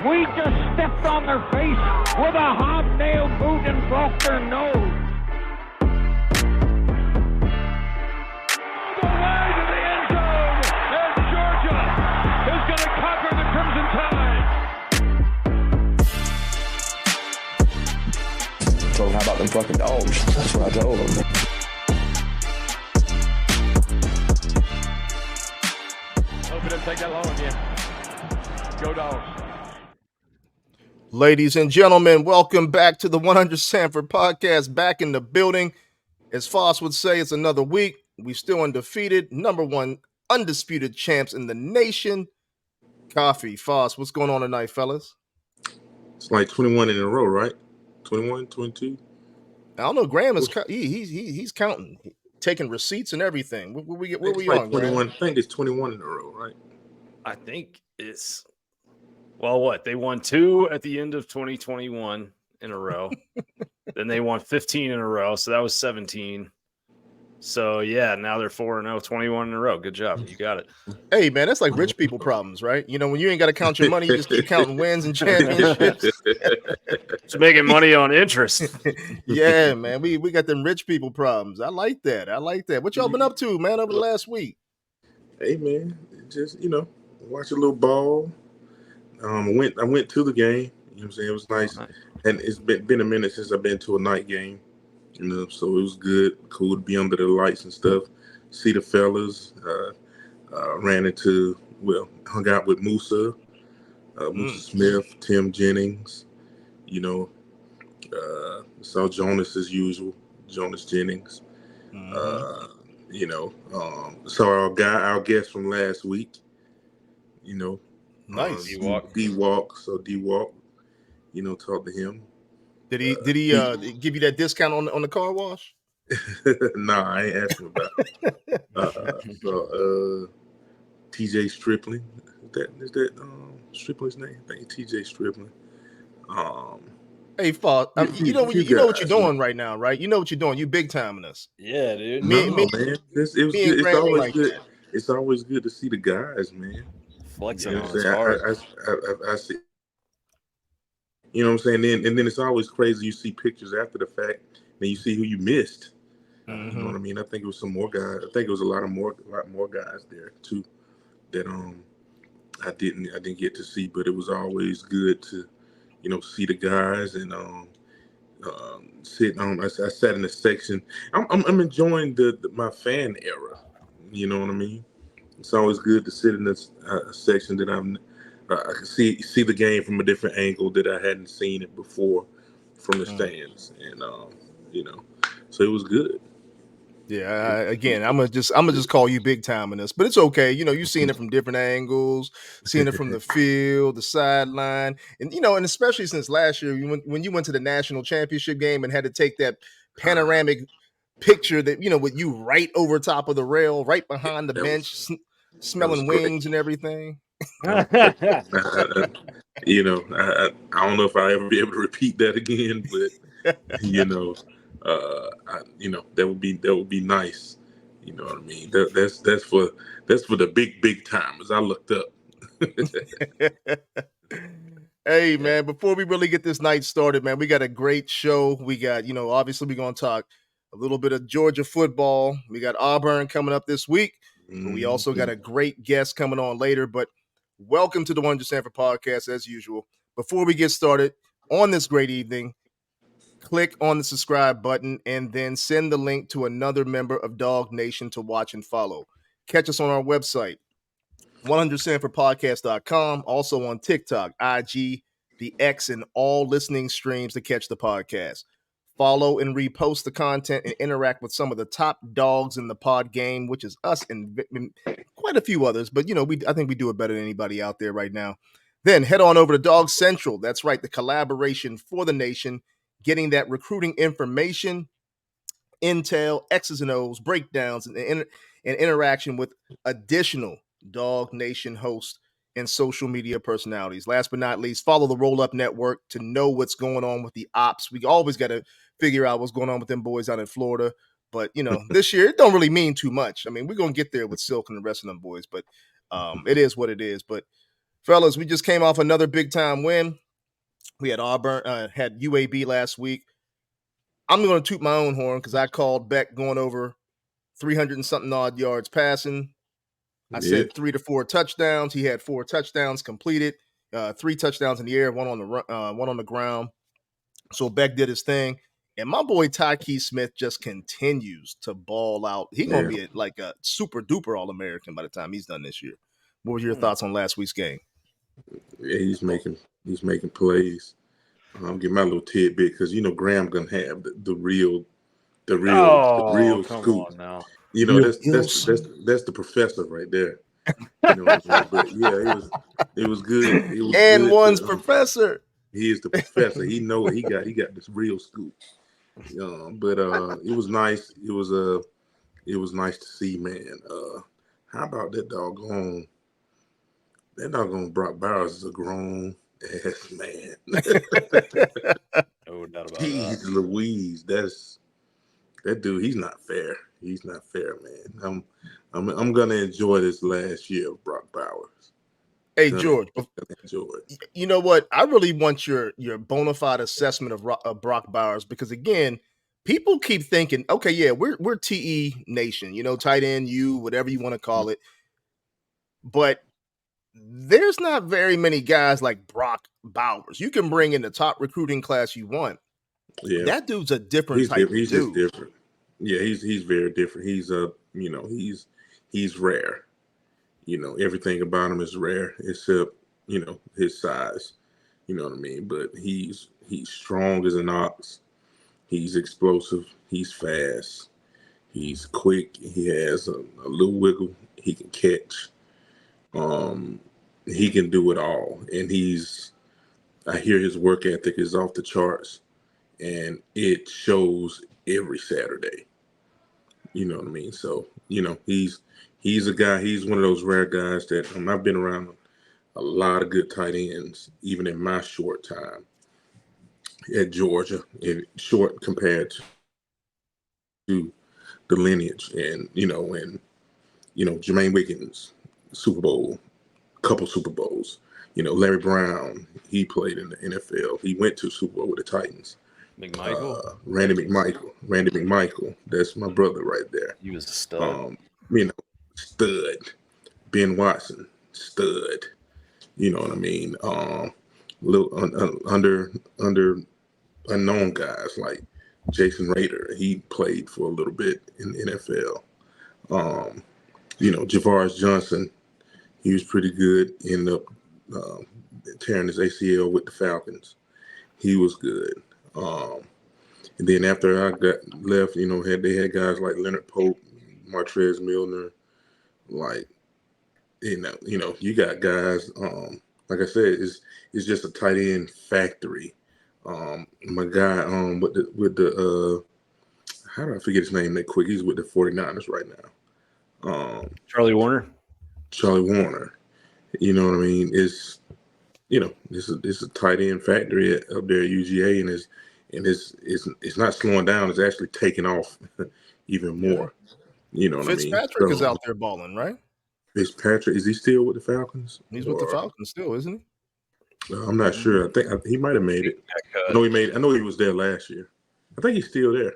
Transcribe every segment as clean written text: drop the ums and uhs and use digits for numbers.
We just stepped on their face with a hobnail boot and broke their nose. The way to the end zone, and Georgia is going to conquer the Crimson Tide. So how about them fucking dogs? That's what I told them. Hope it didn't take that long again. Go Dogs. Ladies and gentlemen, welcome back to the 100 Sanford podcast. Back in the building. As Foss would say, it's another week. We still undefeated, number one undisputed champs in the nation. Coffey, Foss, what's going on tonight, fellas? It's like 21 in a row, right? 21, 22? I don't know. Graham is he's counting, taking receipts and everything. Where we like on, 21. Graham? I think it's 21 in a row, right? I think it's they won 2 at the end of 2021 in a row. Then they won 15 in a row, so that was 17. So yeah, now they're 4-0, 21 in a row. Good job, you got it. Hey man, that's like rich people problems, right? You know, when you ain't got to count your money, you just keep counting wins and championships. It's making money on interest. Yeah, man, we got them rich people problems. I like that. What y'all been up to, man, over the last week? Hey man, just watch a little ball. I went to the game. You know what I'm saying? It was nice, and it's been a minute since I've been to a night game. So it was good, cool to be under the lights and stuff. See the fellas. Hung out with Musa Smith, Tim Jennings. Saw Jonas as usual, Jonas Jennings. Saw our guest from last week. Nice. D-Walk. So D-Walk, talked to him. Did he give you that discount on the car wash? Nah, I ain't asking about it. TJ Stripling. Is that Stripling's name? I think TJ Stripling. Hey, Foss, you know what you're doing right now, right? You know what you're doing. You big timing us. Yeah, dude. Man. It's always good. It's always good to see the guys, man. Flexing on his heart. I see. You know what I'm saying? And then it's always crazy. You see pictures after the fact, then you see who you missed. You know what I mean? I think it was some more guys. I think it was a lot more guys there too that I didn't get to see. But it was always good to see the guys and sit on. I sat in the section. I'm enjoying my fan era. You know what I mean? It's always good to sit in this section that I can see the game from a different angle that I hadn't seen it before from the stands, and so it was good. Yeah, again, I'm gonna just call you big time in this, but it's okay. You've seen it from different angles, seeing it from the field, the sideline, and and especially since last year when you went to the national championship game and had to take that panoramic picture that with you right over top of the rail, right behind the bench, smelling wings and everything. I don't know if I'll ever be able to repeat that again, but that would be nice. You know what I mean? That's for the big timers. I looked up. Hey man, before we really get this night started, man, we got a great show. We got obviously we're gonna talk a little bit of Georgia football. We got Auburn coming up this week. But we also got a great guest coming on later. But welcome to the 100 Sanford podcast as usual. Before we get started on this great evening, click on the subscribe button and then send the link to another member of Dawg Nation to watch and follow. Catch us on our website, 100sanfordpodcast.com. Also on TikTok, IG, the X, and all listening streams to catch the podcast. Follow and repost the content and interact with some of the top dogs in the pod game, which is us and quite a few others. But, I think we do it better than anybody out there right now. Then head on over to Dawg Central. That's right, the collaboration for the nation, getting that recruiting information, intel, X's and O's, breakdowns, and interaction with additional Dawg Nation hosts and social media personalities. Last but not least, follow the Roll Up Network to know what's going on with the ops. We always got to figure out what's going on with them boys out in Florida. But, this year, it don't really mean too much. I mean, we're going to get there with Silk and the rest of them boys, but it is what it is. But Fellas, we just came off another big-time win. We had Auburn, had UAB last week. I'm going to toot my own horn because I called Beck going over 300 and something odd yards passing. I said 3 to 4 touchdowns. He had 4 touchdowns completed, 3 touchdowns in the air, one on the ground. So Beck did his thing. And my boy Tyke Smith just continues to ball out. He's going to be like a super duper All-American by the time he's done this year. What were your thoughts on last week's game? Yeah, he's making plays. I'm getting my little tidbit because Graham gonna have the real scoop. On now. That's the professor right there. But yeah, it was good. It was and good one's professor. He is the professor. He know he got this real scoop. But it was nice. It was nice to see, man. How about that doggone Brock Bowers is a grown ass man. No doubt about Jeez that. Louise, that dude. He's not fair. He's not fair, man. I'm gonna enjoy this last year of Brock Bowers. Hey, George, enjoy it. You know what? I really want your bona fide assessment of Brock Bowers because, again, people keep thinking, okay, yeah, we're TE Nation, tight end, whatever you want to call it. But there's not very many guys like Brock Bowers. You can bring in the top recruiting class you want. Yeah, that dude's a different type of dude. He's just different. Yeah, he's very different. He's he's rare. Everything about him is rare except his size. You know what I mean? But he's strong as an ox. He's explosive. He's fast. He's quick. He has a little wiggle. He can catch. He can do it all. And I hear his work ethic is off the charts, and it shows every Saturday. You know what I mean? So, he's a guy, he's one of those rare guys that I've been around a lot of good tight ends, even in my short time at Georgia, and short compared to the lineage. And, Jermaine Wiggins, Super Bowl, couple Super Bowls. Larry Brown, he played in the NFL. He went to Super Bowl with the Titans. Randy McMichael. That's my brother right there. He was a stud. Stud. Ben Watson, stud. You know what I mean? Little under unknown guys like Jason Rader. He played for a little bit in the NFL. Javaris Johnson, he was pretty good. Ended up tearing his ACL with the Falcons. He was good. And then after I got left, they had guys like Leonard Pope, Martrez Milner, like, you got guys. Like I said, it's just a tight end factory. My guy, with the how do I forget his name that quick? He's with the 49ers right now. Charlie Warner. You know what I mean? It's a tight end factory up there at UGA, and it's not slowing down. It's actually taking off even more. You know what I mean? Fitzpatrick is out there balling, right? Fitzpatrick, is he still with the Falcons? He's with the Falcons still, isn't he? I'm not sure. I think he might have made it. I know he was there last year. I think he's still there.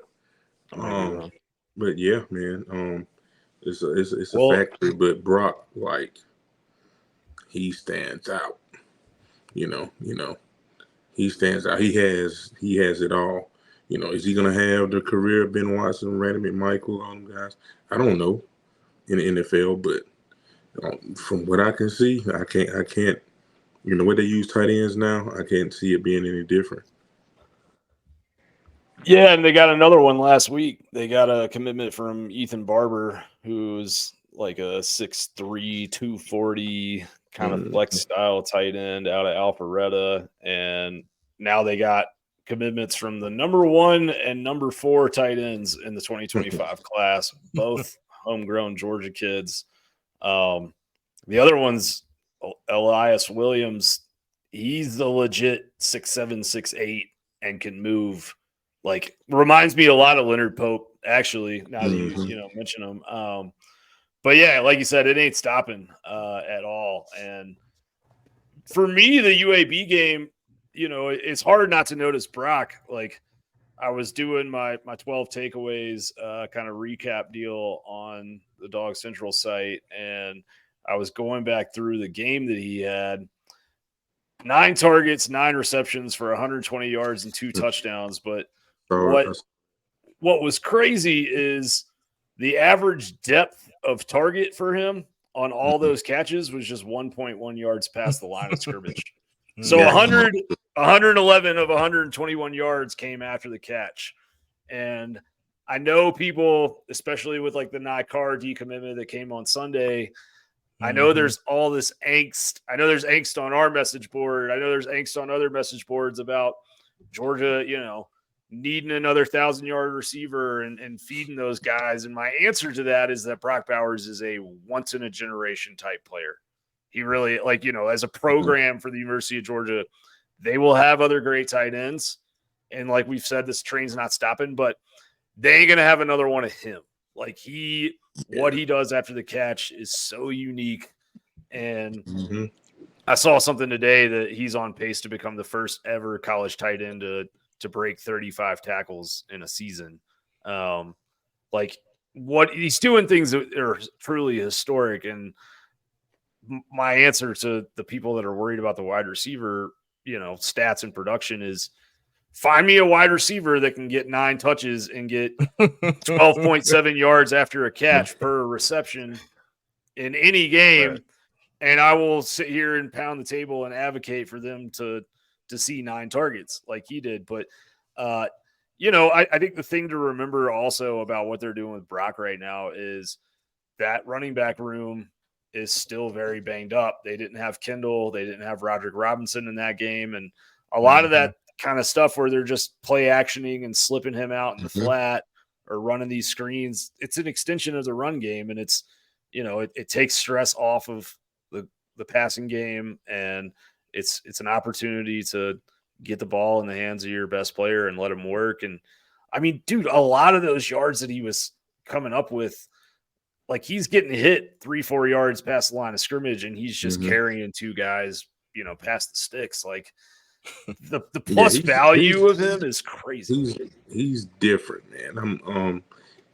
But yeah, man. It's a factory. But Brock, like, he stands out. He stands out. He has it all. Is he gonna have the career of Ben Watson, Randy McMichael, all them guys? I don't know in the NFL, but from what I can see, I can't. The way they use tight ends now, I can't see it being any different. Yeah, and they got another one last week. They got a commitment from Ethan Barber, who's like a 6'3", 240 kind of flex style tight end out of Alpharetta. And now they got commitments from the number 1 and number 4 tight ends in the 2025 class, both homegrown Georgia kids. The other one's Elias Williams. He's the legit 6'7", 6'8", and can move. Like, reminds me a lot of Leonard Pope, actually, now that you mention him. But yeah, like you said, it ain't stopping at all. And for me, the UAB game, it's hard not to notice Brock. Like, I was doing my 12 takeaways kind of recap deal on the Dawg Central site, and I was going back through the game that he had. 9 targets, 9 receptions for 120 yards and 2 touchdowns. But what was crazy is the average depth of target for him on all those catches was just 1.1 yards past the line of scrimmage. So 111 of 121 yards came after the catch. And I know people, especially with like the Nikar decommitment that came on Sunday, I know there's all this angst. I know there's angst on our message board. I know there's angst on other message boards about Georgia, needing another 1,000-yard receiver and feeding those guys. And my answer to that is that Brock Bowers is a once-in-a-generation type player. He really, as a program for the University of Georgia, they will have other great tight ends. And like we've said, this train's not stopping, but they ain't going to have another one of him. Like what he does after the catch is so unique. And I saw something today that he's on pace to become the first ever college tight end to break 35 tackles in a season. What he's doing, things that are truly historic. And my answer to the people that are worried about the wide receiver, stats and production is find me a wide receiver that can get 9 touches and get 12.7 yards after a catch per reception in any game. Right. And I will sit here and pound the table and advocate for them to see 9 targets like he did. But, I think the thing to remember also about what they're doing with Brock right now is that running back room is still very banged up. They didn't have Kendall. They didn't have Roderick Robinson in that game. And a lot of that kind of stuff where they're just play actioning and slipping him out in the flat or running these screens. It's an extension of the run game. And it's, it takes stress off of the passing game. And it's an opportunity to get the ball in the hands of your best player and let him work. And I mean, dude, a lot of those yards that he was coming up with, like he's getting hit 3-4 yards past the line of scrimmage and he's just carrying 2 guys, past the sticks. Like the plus value of him is crazy. He's different, man. I'm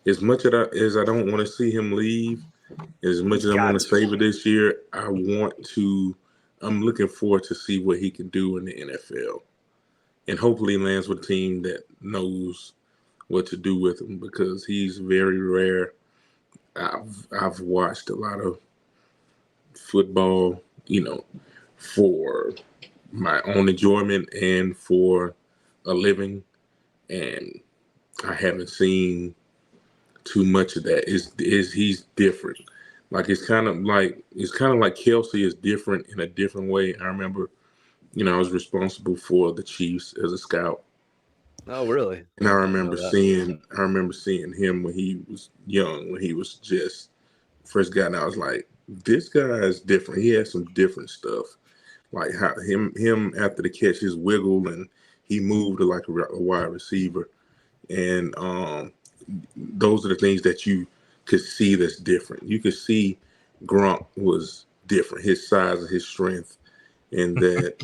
as much as I don't want to see him leave, as much as I want to save it this year, I'm looking forward to see what he can do in the NFL. And hopefully he lands with a team that knows what to do with him because he's very rare. I've watched a lot of football, for my own enjoyment and for a living, and I haven't seen too much of that. He's different. Like it's kind of like Kelsey is different in a different way. I remember, I was responsible for the Chiefs as a scout. Oh, really? And I remember seeing him when he was young, when he was just first guy, and I was like, this guy is different. He has some different stuff. Like how him after the catch, his wiggle, and he moved to like a wide receiver. And those are the things that you could see that's different. You could see Gronk was different, his size and his strength, and that,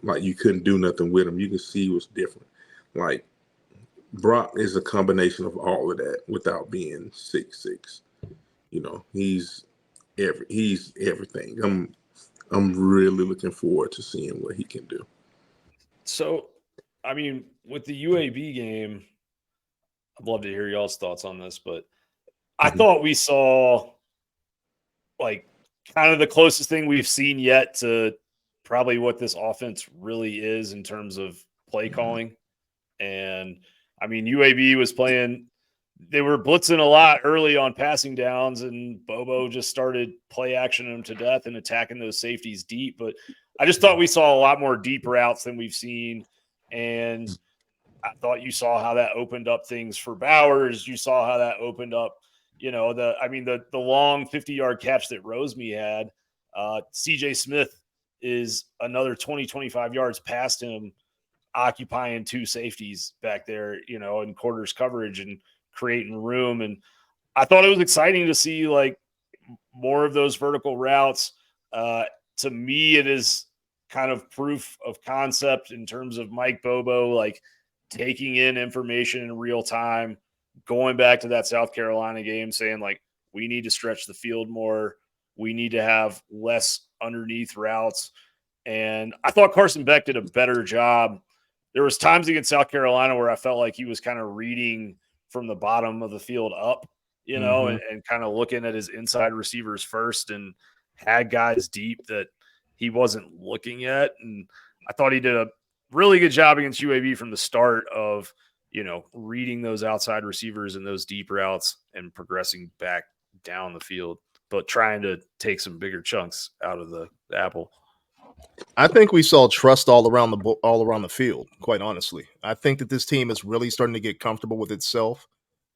like you couldn't do nothing with him. You could see he was different. Like Brock is a combination of all of that without being 6'6". He's everything. I'm really looking forward to seeing what he can do. So, I mean, with the UAB game, I'd love to hear y'all's thoughts on this, but I thought we saw like kind of the closest thing we've seen yet to probably what this offense really is in terms of play calling. And I mean, UAB was they were blitzing a lot early on passing downs, and Bobo just started play actioning them to death and attacking those safeties deep. But I just thought we saw a lot more deep routes than we've seen. And I thought you saw how that opened up things for Bowers. You saw how that opened up, the long 50-yard catch that Rosemy had. CJ Smith is another 20, 25 yards past him, occupying 2 safeties back there, in quarters coverage and creating room. And I thought it was exciting to see like more of those vertical routes. To me, it is kind of proof of concept in terms of Mike Bobo, like taking in information in real time, going back to that South Carolina game, saying like, we need to stretch the field more. We need to have less underneath routes. And I thought Carson Beck did a better job. There was times against South Carolina where I felt like he was kind of reading from the bottom of the field up, you know, and kind of looking at his inside receivers first and had guys deep that he wasn't looking at. And I thought he did a really good job against UAB from the start of, you know, reading those outside receivers and those deep routes and progressing back down the field, but trying to take some bigger chunks out of the apple. I think we saw trust all around the field, quite honestly. I think that this team is really starting to get comfortable with itself.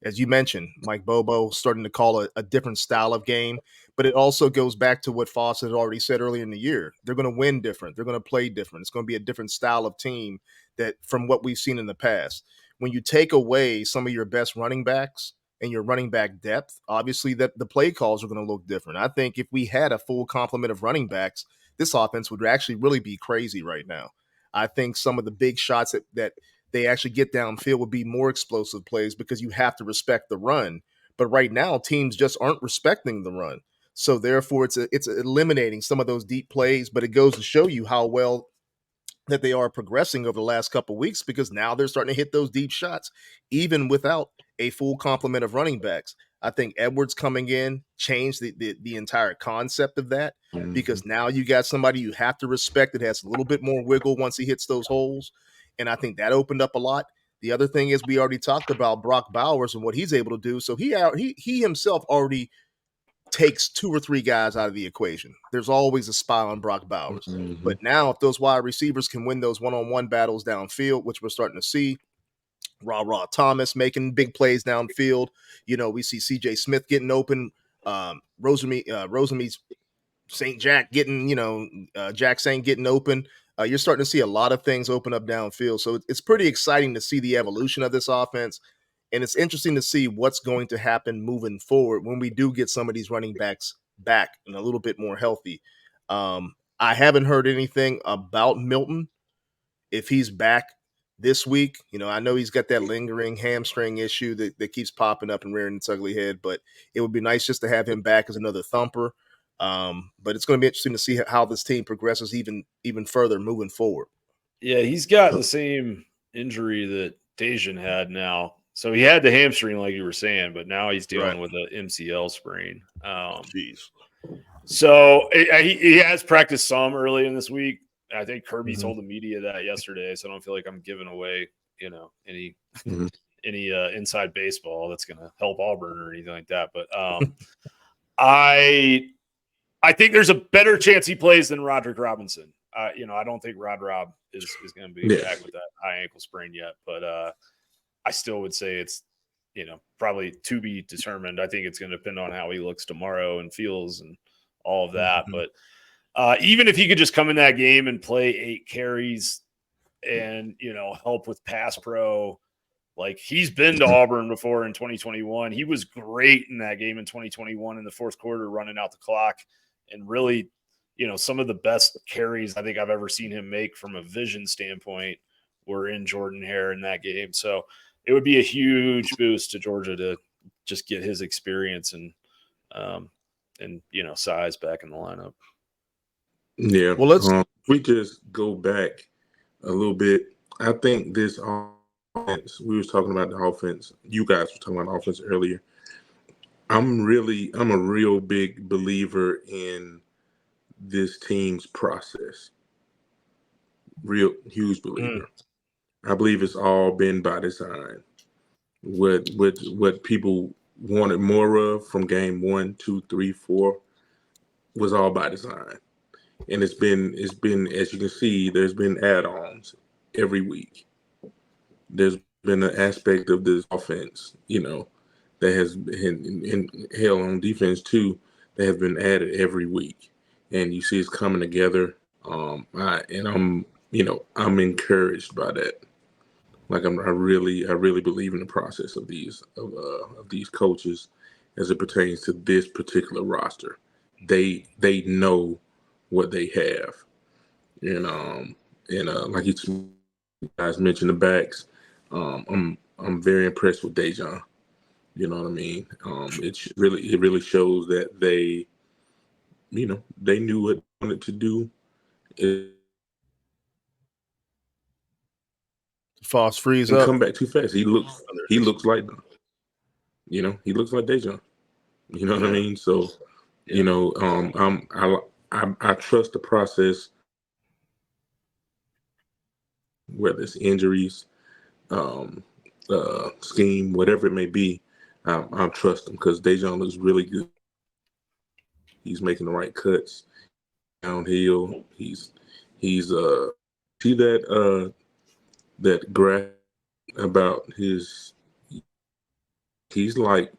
As you mentioned, Mike Bobo starting to call a different style of game, but it also goes back to what Foster had already said earlier in the year. They're going to win different. They're going to play different. It's going to be a different style of team that from what we've seen in the past. When you take away some of your best running backs and your running back depth, obviously that the play calls are going to look different. I think if we had a full complement of running backs, this offense would actually really be crazy right now. I think some of the big shots that they actually get downfield would be more explosive plays because you have to respect the run. But right now, teams just aren't respecting the run. So therefore, it's eliminating some of those deep plays, but it goes to show you how well that they are progressing over the last couple of weeks because now they're starting to hit those deep shots, even without a full complement of running backs. I think Edwards coming in changed the entire concept of that because now you got somebody you have to respect that has a little bit more wiggle once he hits those holes. And I think that opened up a lot. The other thing is we already talked about Brock Bowers and what he's able to do. So he himself already takes 2 or 3 guys out of the equation. There's always a spy on Brock Bowers. But now if those wide receivers can win those one-on-one battles downfield, which we're starting to see, Ra Thomas making big plays downfield. You know, we see CJ Smith getting open, Rosemy St. Jack getting, Jack Saint getting open. You're starting to see a lot of things open up downfield. So it's pretty exciting to see the evolution of this offense. And it's interesting to see what's going to happen moving forward when we do get some of these running backs back and a little bit more healthy. I haven't heard anything about Milton. If he's back this week, I know he's got that lingering hamstring issue that keeps popping up and rearing its ugly head, but it would be nice just to have him back as another thumper. But it's going to be interesting to see how this team progresses even further moving forward. Yeah, he's got the same injury that Dejan had now. So he had the hamstring, like you were saying, but now he's dealing with an MCL sprain. Jeez. So he has practiced some early in this week. I think Kirby told the media that yesterday, so I don't feel like I'm giving away, any inside baseball that's going to help Auburn or anything like that. But I think there's a better chance he plays than Roderick Robinson. I don't think Rob is going to be back with that high ankle sprain yet, but I still would say it's, probably to be determined. I think it's going to depend on how he looks tomorrow and feels and all of that. But even if he could just come in that game and play 8 carries and, help with pass pro, like he's been to Auburn before in 2021. He was great in that game in 2021 in the fourth quarter, running out the clock and really, some of the best carries I think I've ever seen him make from a vision standpoint were in Jordan-Hare in that game. So it would be a huge boost to Georgia to just get his experience and size back in the lineup. Yeah. Well, we just go back a little bit. I think this offense, we was talking about the offense. You guys were talking about the offense earlier. I'm a real big believer in this team's process. Real huge believer. I believe it's all been by design. What people wanted more of from game 1, 2, 3, 4 was all by design. And it's been, as you can see, there's been add-ons every week. There's been an aspect of this offense, that has been in hell on defense too, that have been added every week. And you see it's coming together. I'm encouraged by that. Like I really believe in the process of these coaches as it pertains to this particular roster. They know what they have. and like you guys mentioned the backs. I'm very impressed with Dejan. You know what I mean? It really shows that they knew what they wanted to do. Fast freeze and up. come back too fast. He looks like he looks like Dejan. You know what I mean? So I trust the process, whether it's injuries, scheme, whatever it may be. I trust him because Dejan looks really good. He's making the right cuts downhill. He's see that graph about his. He's up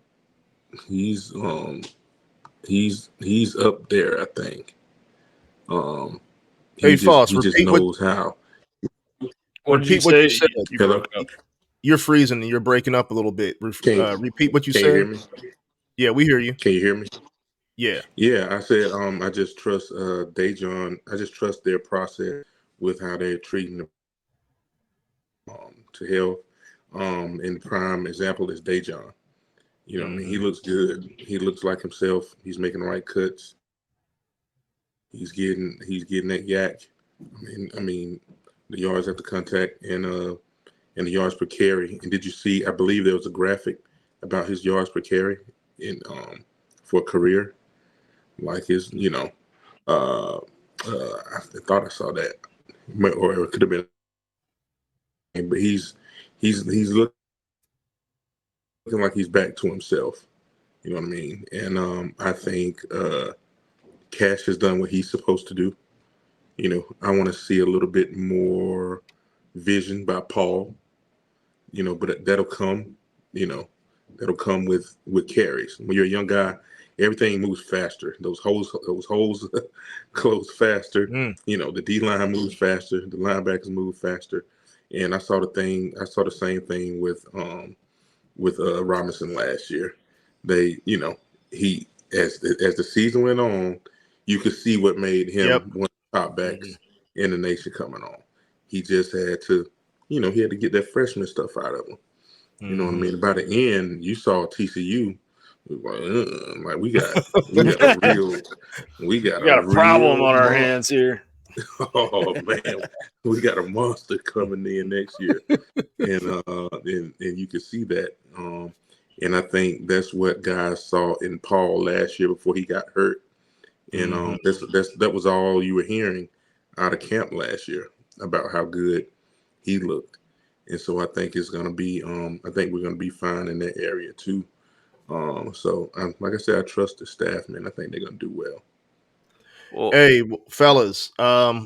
there, I think. He just knows how. What did you say? You broke up. You're freezing and you're breaking up a little bit. Repeat what you said. Can you hear me? Yeah, we hear you. Can you hear me? Yeah. Yeah, I said I just trust Dejan. I just trust their process with how they're treating them to health. And prime example is Dejan. You know, I mean, he looks good. He looks like himself. He's making the right cuts. He's getting that yak. I mean, the yards after contact and the yards per carry. And did you see? I believe there was a graphic about his yards per carry for a career. Like his, I thought I saw that, or it could have been. But he's looking like he's back to himself. You know what I mean? And I think Cash has done what he's supposed to do. You know, I want to see a little bit more vision by Paul. You know, but that'll come. You know, that'll come with carries. When you're a young guy, everything moves faster. Those holes close faster. You know, the D line moves faster. The linebackers move faster. And I saw the same thing with Robinson last year. They, he as the season went on, you could see what made him one of the top backs in the nation coming on. He just had to, he had to get that freshman stuff out of him. You know what I mean? By the end, you saw TCU. Like we got a problem on our hands here. Oh man, we got a monster coming in next year, and you can see that. And I think that's what guys saw in Paul last year before he got hurt, and that was all you were hearing out of camp last year about how good he looked. And so I think it's gonna be. I think we're gonna be fine in that area too. So like I said, I trust the staff, man. I think they're gonna do well. Well, hey, fellas,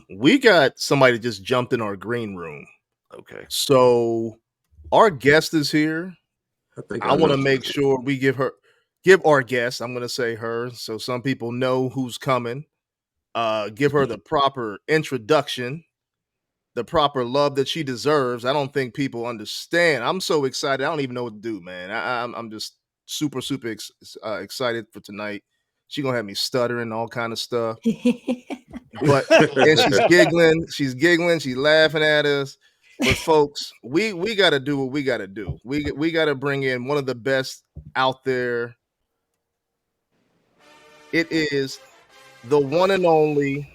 we got somebody just jumped in our green room. Okay. So our guest is here. I want to make sure we give our guest, I'm going to say her, so some people know who's coming. Give her the proper introduction, the proper love that she deserves. I don't think people understand. I'm so excited. I don't even know what to do, man. I'm just super excited for tonight. She's gonna have me stuttering, all kind of stuff. But and she's giggling, she's laughing at us. But folks, we gotta do what we gotta do. We gotta bring in one of the best out there. It is the one and only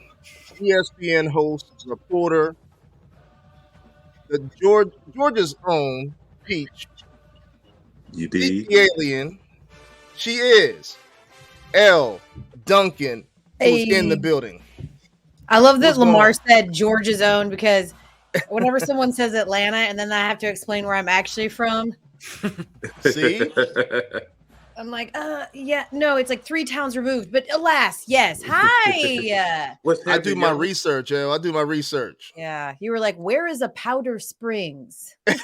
ESPN host, reporter, the Georgia's own Peach. You did. The alien. She is Elle Duncan, who's in the building. I love that Lamar said Georgia's own, because whenever someone says Atlanta and then I have to explain where I'm actually from. See? I'm like, yeah, no, it's like 3 towns removed, but alas, yes. Hi. I do my research, Elle. I do my research. Yeah. You were like, where is a Powder Springs? That's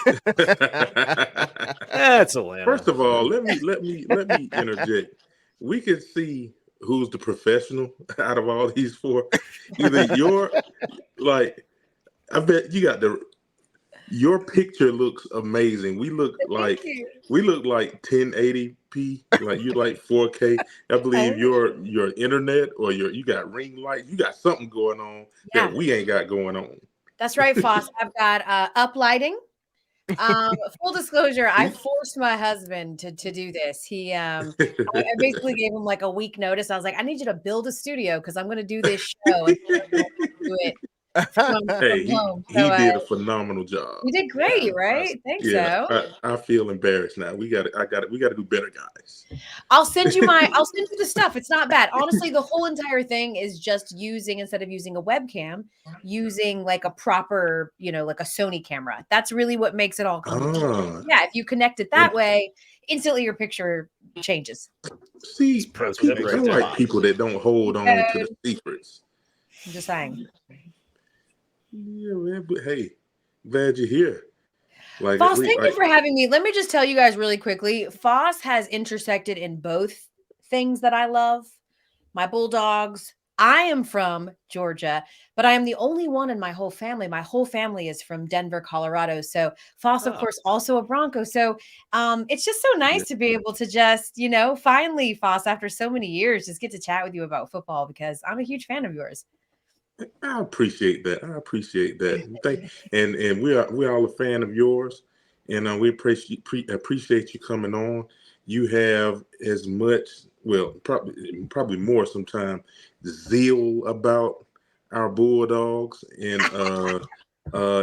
Atlanta. First of all, let me interject. We can see who's the professional out of all these 4. Either I bet you got your picture looks amazing. We look like 1080 1080p, like you like 4K. I believe your internet or you got ring light, you got something going on that we ain't got going on. That's right, Foss. I've got uplighting. Full disclosure, I forced my husband to do this. I basically gave him like a week notice. I was like, I need you to build a studio because I'm going to do this show and do it from home. He did a phenomenal job. You did great, right? Thanks. I feel embarrassed now. We got to do better, guys. I'll send you the stuff. It's not bad. Honestly, the whole entire thing is just instead of using a webcam, using like a proper, like a Sony camera. That's really what makes it all come together. Yeah, if you connect it that way, instantly your picture changes. See, I like people that don't hold on to the secrets. I'm just saying. Yeah, man, but hey, glad you're here. Foss, thank you for having me. Let me just tell you guys really quickly. Foss has intersected in both things that I love. My Bulldogs. I am from Georgia, but I am the only one in my whole family. My whole family is from Denver, Colorado. So Foss, of course, also a Bronco. So it's just so nice to be able to just, finally, Foss, after so many years, just get to chat with you about football because I'm a huge fan of yours. I appreciate that. And we're all a fan of yours, and we appreciate you coming on. You have as much, well, probably more sometimes, zeal about our Bulldogs, and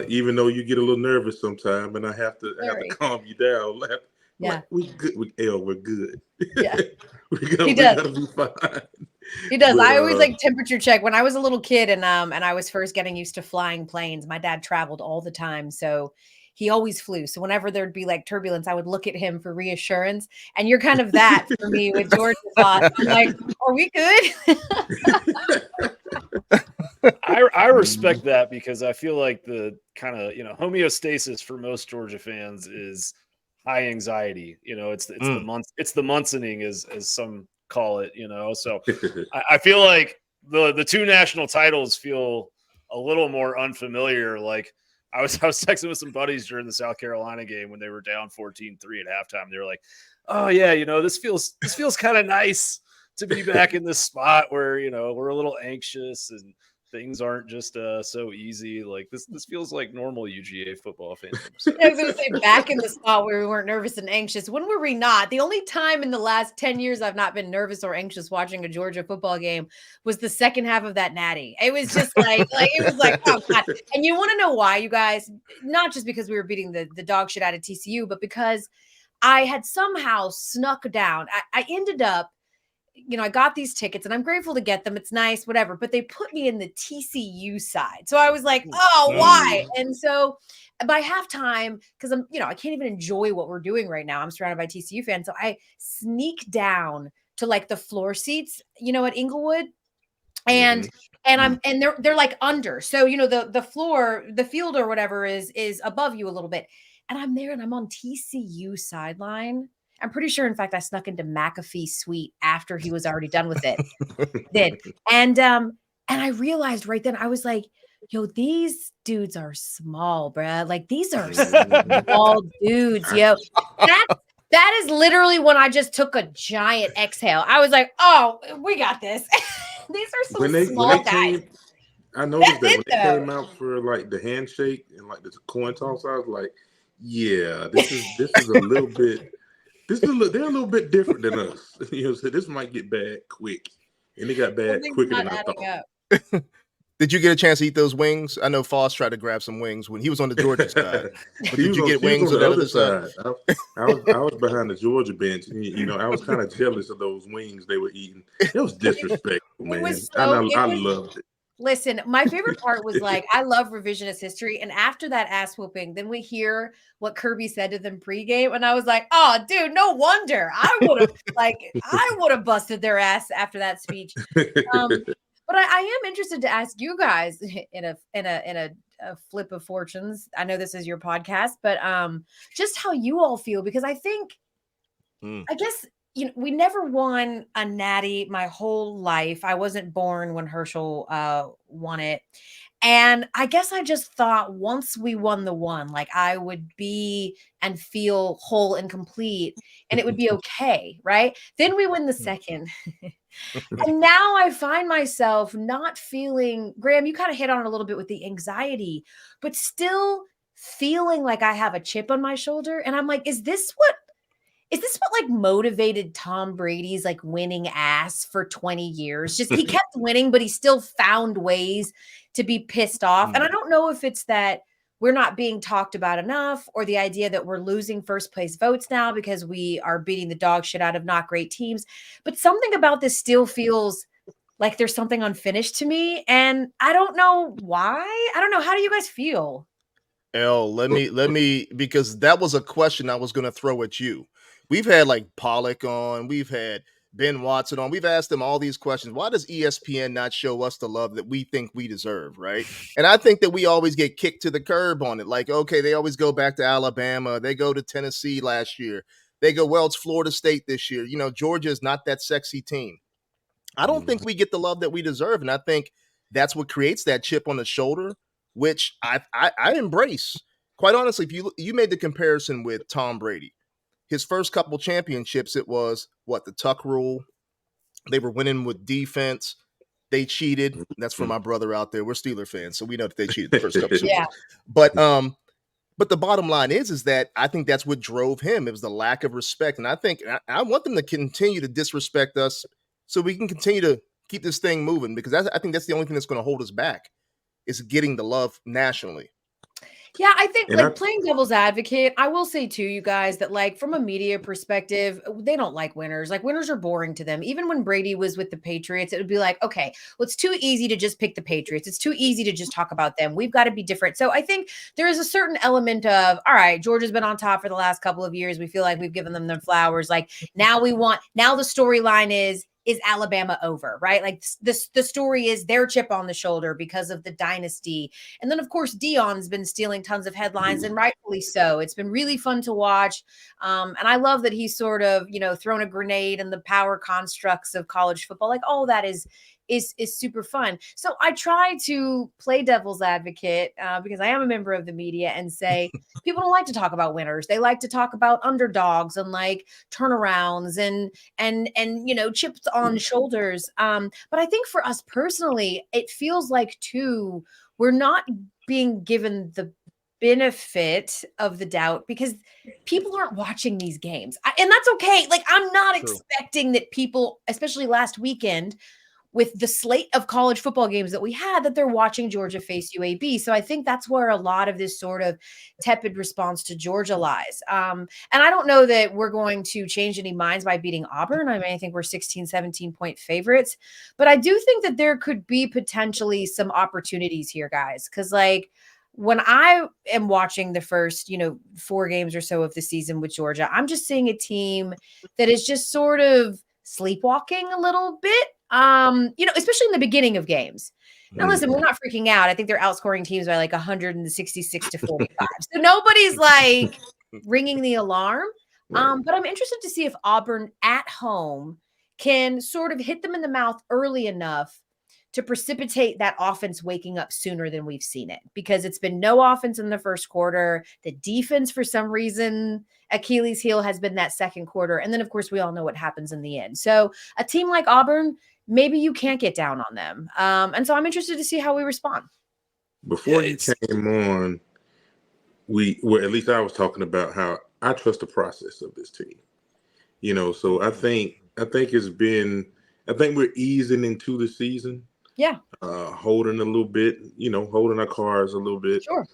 even though you get a little nervous sometimes, and I have to calm you down. Yeah, we're good. We're good. Yeah, we gotta be fine. He does. But, I always like temperature check. When I was a little kid and I was first getting used to flying planes, my dad traveled all the time. So he always flew. So whenever there'd be like turbulence, I would look at him for reassurance. And you're kind of that for me with Georgia Foss. I'm like, are we good? I respect that because I feel like the kind of, homeostasis for most Georgia fans is high anxiety. It's the Munsoning as some call it, so I feel like the two national titles feel a little more unfamiliar. Like I was texting with some buddies during the South Carolina game when they were down 14-3 at halftime. They were like, oh yeah, this feels kind of nice to be back in this spot where we're a little anxious and things aren't just so easy. Like this feels like normal UGA football fans. I was going to say back in the spot where we weren't nervous and anxious. When were we not? The only time in the last 10 years I've not been nervous or anxious watching a Georgia football game was the second half of that natty. It was just like it was like, oh God. And you want to know why, you guys? Not just because we were beating the dog shit out of TCU, but because I had somehow snuck down. I ended up, I got these tickets and I'm grateful to get them. It's nice, whatever. But they put me in the TCU side. So I was like, oh, why? And so by halftime, because I can't even enjoy what we're doing right now. I'm surrounded by TCU fans. So I sneak down to like the floor seats, at Inglewood. And they're like under. So, the floor, the field or whatever is above you a little bit. And I'm there and I'm on TCU sideline. I'm pretty sure, in fact, I snuck into McAfee's suite after he was already done with it. Did. And I realized right then, I was like, yo, these dudes are small, bruh. Like, these are small dudes, yo. That is literally when I just took a giant exhale. I was like, oh, we got this. These are some small guys. I noticed that when they came out for like the handshake and like the coin toss, I was like, yeah, this is a little bit. They're a little bit different than us. So this might get bad quick. And they got bad quicker than I thought. Did you get a chance to eat those wings? I know Foss tried to grab some wings when he was on the Georgia side. But did you get wings on the other side? I was behind the Georgia bench. I was kind of jealous of those wings they were eating. It was disrespectful, man. I loved it. Listen, my favorite part was like, I love revisionist history. And after that ass whooping, then we hear what Kirby said to them pregame. And I was like, oh, dude, no wonder. I would have busted their ass after that speech. But I am interested to ask you guys in a flip of fortunes. I know this is your podcast, but just how you all feel, because I think, I guess we never won a natty my whole life. I wasn't born when Herschel won it. And I guess I just thought once we won the one, like I would be and feel whole and complete and it would be okay. Right. Then we win the second. And now I find myself not feeling, Graham, you kind of hit on it a little bit with the anxiety, but still feeling like I have a chip on my shoulder. And I'm like, is this what like motivated Tom Brady's like winning ass for 20 years? Just he kept winning, but he still found ways to be pissed off. And I don't know if it's that we're not being talked about enough or the idea that we're losing first place votes now because we are beating the dog shit out of not great teams. But something about this still feels like there's something unfinished to me. And I don't know why. I don't know. How do you guys feel? Elle, let me, because that was a question I was going to throw at you. We've had like Pollock on, we've had Ben Watson on, we've asked them all these questions. Why does ESPN not show us the love that we think we deserve, right? And I think that we always get kicked to the curb on it. Like, okay, they always go back to Alabama, they go to Tennessee last year, they go, well, it's Florida State this year. Georgia is not that sexy team. I don't think we get the love that we deserve, and I think that's what creates that chip on the shoulder, which I embrace. Quite honestly, if you made the comparison with Tom Brady, his first couple championships, it was the Tuck rule. They were winning with defense. They cheated. That's for my brother out there. We're Steeler fans, so we know that they cheated the first couple Super Bowls. But the bottom line is that I think that's what drove him. It was the lack of respect, and I think I want them to continue to disrespect us so we can continue to keep this thing moving, because I think that's the only thing that's going to hold us back is getting the love nationally. Yeah, I think playing devil's advocate, I will say too, you guys, that like from a media perspective, they don't like winners. Like winners are boring to them. Even when Brady was with the Patriots, it would be like, okay, well, it's too easy to just pick the Patriots. It's too easy to just talk about them. We've got to be different. So I think there is a certain element of, all right, Georgia's been on top for the last couple of years. We feel like we've given them their flowers. Like now the storyline is Alabama over, right? Like the story is their chip on the shoulder because of the dynasty. And then of course, Dion's been stealing tons of headlines and rightfully so. It's been really fun to watch. And I love that he's sort of, thrown a grenade in the power constructs of college football. Like all that is super fun. So I try to play devil's advocate because I am a member of the media and say, people don't like to talk about winners. They like to talk about underdogs and like turnarounds and chips on shoulders. But I think for us personally, it feels like too, we're not being given the benefit of the doubt because people aren't watching these games. And that's okay. Like I'm not expecting that people, especially last weekend, with the slate of college football games that we had, that they're watching Georgia face UAB. So I think that's where a lot of this sort of tepid response to Georgia lies. And I don't know that we're going to change any minds by beating Auburn. I mean, I think we're 16, 17-point favorites. But I do think that there could be potentially some opportunities here, guys. Because like when I am watching the first, 4 games or so of the season with Georgia, I'm just seeing a team that is just sort of sleepwalking a little bit. Especially in the beginning of games. Now, listen, we're not freaking out. I think they're outscoring teams by like 166 to 45. So nobody's like ringing the alarm. But I'm interested to see if Auburn at home can sort of hit them in the mouth early enough to precipitate that offense waking up sooner than we've seen it, because it's been no offense in the first quarter. The defense, for some reason, Achilles heel has been that second quarter. And then, of course, we all know what happens in the end. So a team like Auburn, maybe you can't get down on them. And so I'm interested to see how we respond. Before you came on, at least I was talking about how I trust the process of this team. So I think we're easing into the season. Yeah. Holding a little bit, holding our cards a little bit. Sure.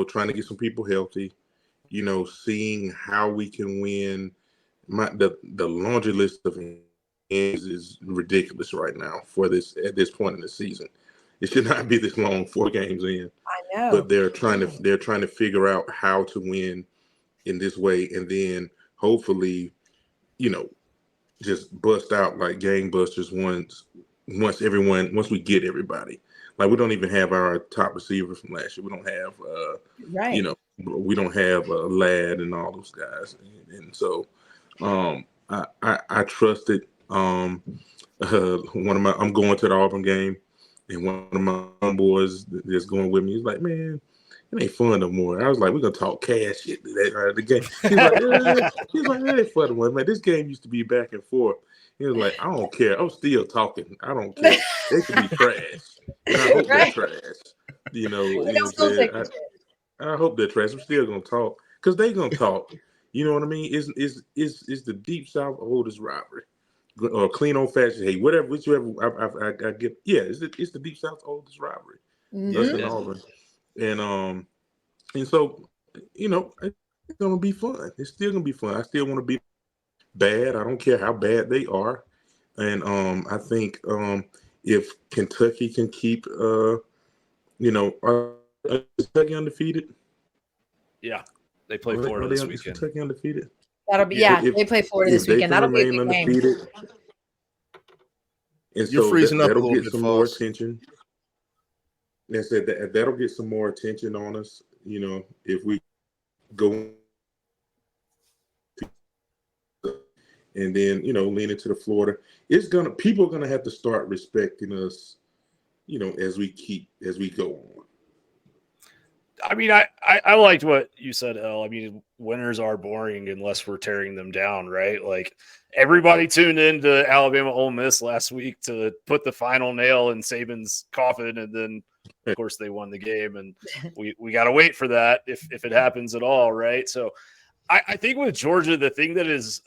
Trying to get some people healthy, seeing how we can win. The laundry list of is ridiculous right now at this point in the season. It should not be this long, 4 games in. I know. But they're trying to figure out how to win in this way, and then hopefully, just bust out like gangbusters once we get everybody. Like we don't even have our top receiver from last year. We don't have we don't have Ladd and all those guys. And so I trusted I'm going to the Auburn game, and one of my boys that's going with me, he's like, man, it ain't fun no more. I was like, we're gonna talk cash shit the game. He's like, it ain't fun no more, man. This game used to be back and forth. He was like, I don't care. I'm still talking. I don't care. They could be trash. And I hope they're trash. You know what I'm saying? I hope they're trash. I'm still gonna talk because they gonna talk. You know what I mean? Is the Deep South oldest rivalry, or clean old fashioned hate, whichever I get. Yeah, it's the Deep South's oldest rivalry. Us and Auburn, and so it's gonna be fun. It's still gonna be fun. I still want to be bad. I don't care how bad they are, and I think if Kentucky can keep are Kentucky undefeated? Yeah. They play Florida this weekend. Kentucky undefeated? That'll be they play Florida this weekend. That'll be a good undefeated, game. And you're so freezing up a that'll little get bit some more attention. They said that'll get some more attention on us. If we go and then lean into the Florida, people are gonna have to start respecting us. As we go on. I mean, I liked what you said, Elle. I mean, winners are boring unless we're tearing them down, right? Like everybody tuned into Alabama Ole Miss last week to put the final nail in Saban's coffin, and then of course they won the game, and we got to wait for that if it happens at all, right? So I think with Georgia, the thing that is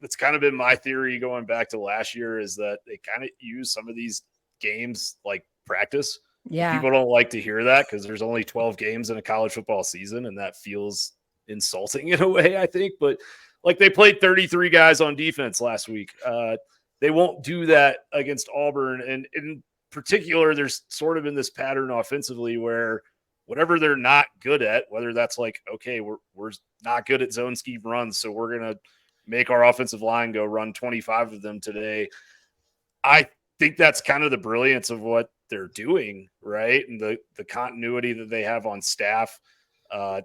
that's kind of been my theory going back to last year is that they kind of use some of these games like practice. Yeah. People don't like to hear that because there's only 12 games in a college football season, and that feels insulting in a way, I think. But like they played 33 guys on defense last week. They won't do that against Auburn. And in particular, there's sort of in this pattern offensively where whatever they're not good at, whether that's like, okay, we're not good at zone scheme runs, so we're going to make our offensive line go run 25 of them today. I think that's kind of the brilliance of what they're doing, right? And the continuity that they have on staff, I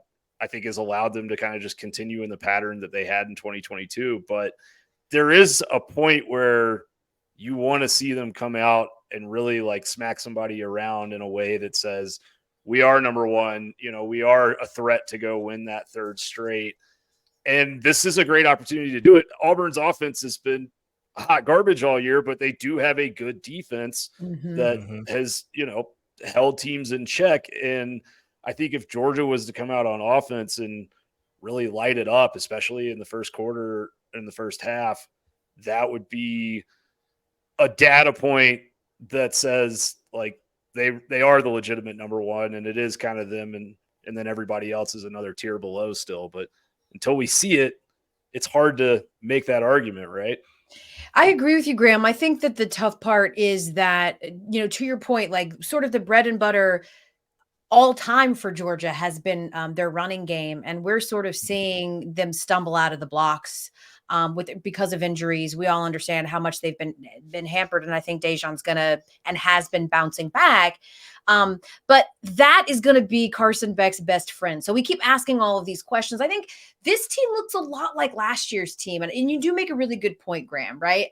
think has allowed them to kind of just continue in the pattern that they had in 2022. But there is a point where you want to see them come out and really like smack somebody around in a way that says, we are number one, we are a threat to go win that third straight. And this is a great opportunity to do it. Auburn's offense has been hot garbage all year, but they do have a good defense that has, held teams in check. And I think if Georgia was to come out on offense and really light it up, especially in the first quarter and the first half, that would be a data point that says like they are the legitimate number one, and it is kind of them, and then everybody else is another tier below still. But until we see it, it's hard to make that argument, right? I agree with you, Graham. I think that the tough part is that, to your point, like sort of the bread and butter all time for Georgia has been their running game. And we're sort of seeing them stumble out of the blocks because of injuries. We all understand how much they've been hampered. And I think Dejan's has been bouncing back. But that is going to be Carson Beck's best friend. So we keep asking all of these questions. I think this team looks a lot like last year's team. And you do make a really good point, Graham, right?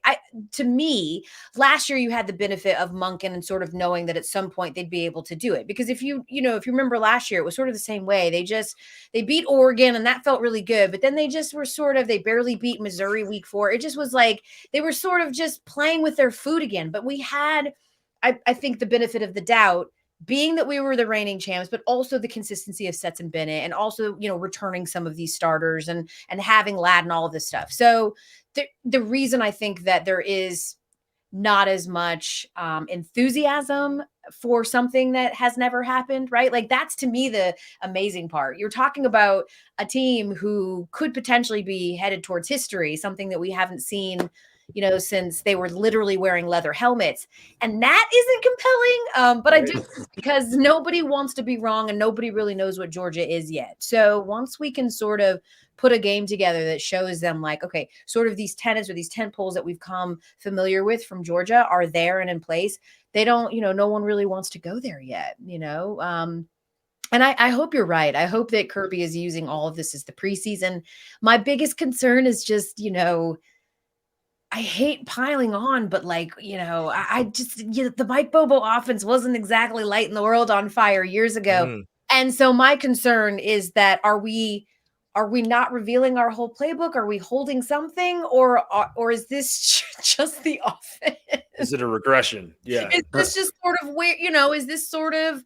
To me, last year you had the benefit of Monken and sort of knowing that at some point they'd be able to do it. Because if you remember last year, it was sort of the same way. They beat Oregon and that felt really good. But then they just were they barely beat Missouri week 4. It just was like they were sort of just playing with their food again. But we had, I think, the benefit of the doubt, being that we were the reigning champs, but also the consistency of Stetson Bennett and also, returning some of these starters and having Ladd and all of this stuff. So the reason I think that there is not as much enthusiasm for something that has never happened, right? Like that's to me the amazing part. You're talking about a team who could potentially be headed towards history, something that we haven't seen since they were literally wearing leather helmets. And that isn't compelling. But I do, because nobody wants to be wrong and nobody really knows what Georgia is yet. So once we can sort of put a game together that shows them like, okay, sort of these tenets or these tent poles that we've come familiar with from Georgia are there and in place. They don't, no one really wants to go there yet, And I hope you're right. I hope that Kirby is using all of this as the preseason. My biggest concern is just, I hate piling on, but I just, the Mike Bobo offense wasn't exactly lighting the world on fire years ago. And so my concern is that are we not revealing our whole playbook? Are we holding something, or is this just the offense? Is it a regression? Yeah. Is this just sort of where, is this sort of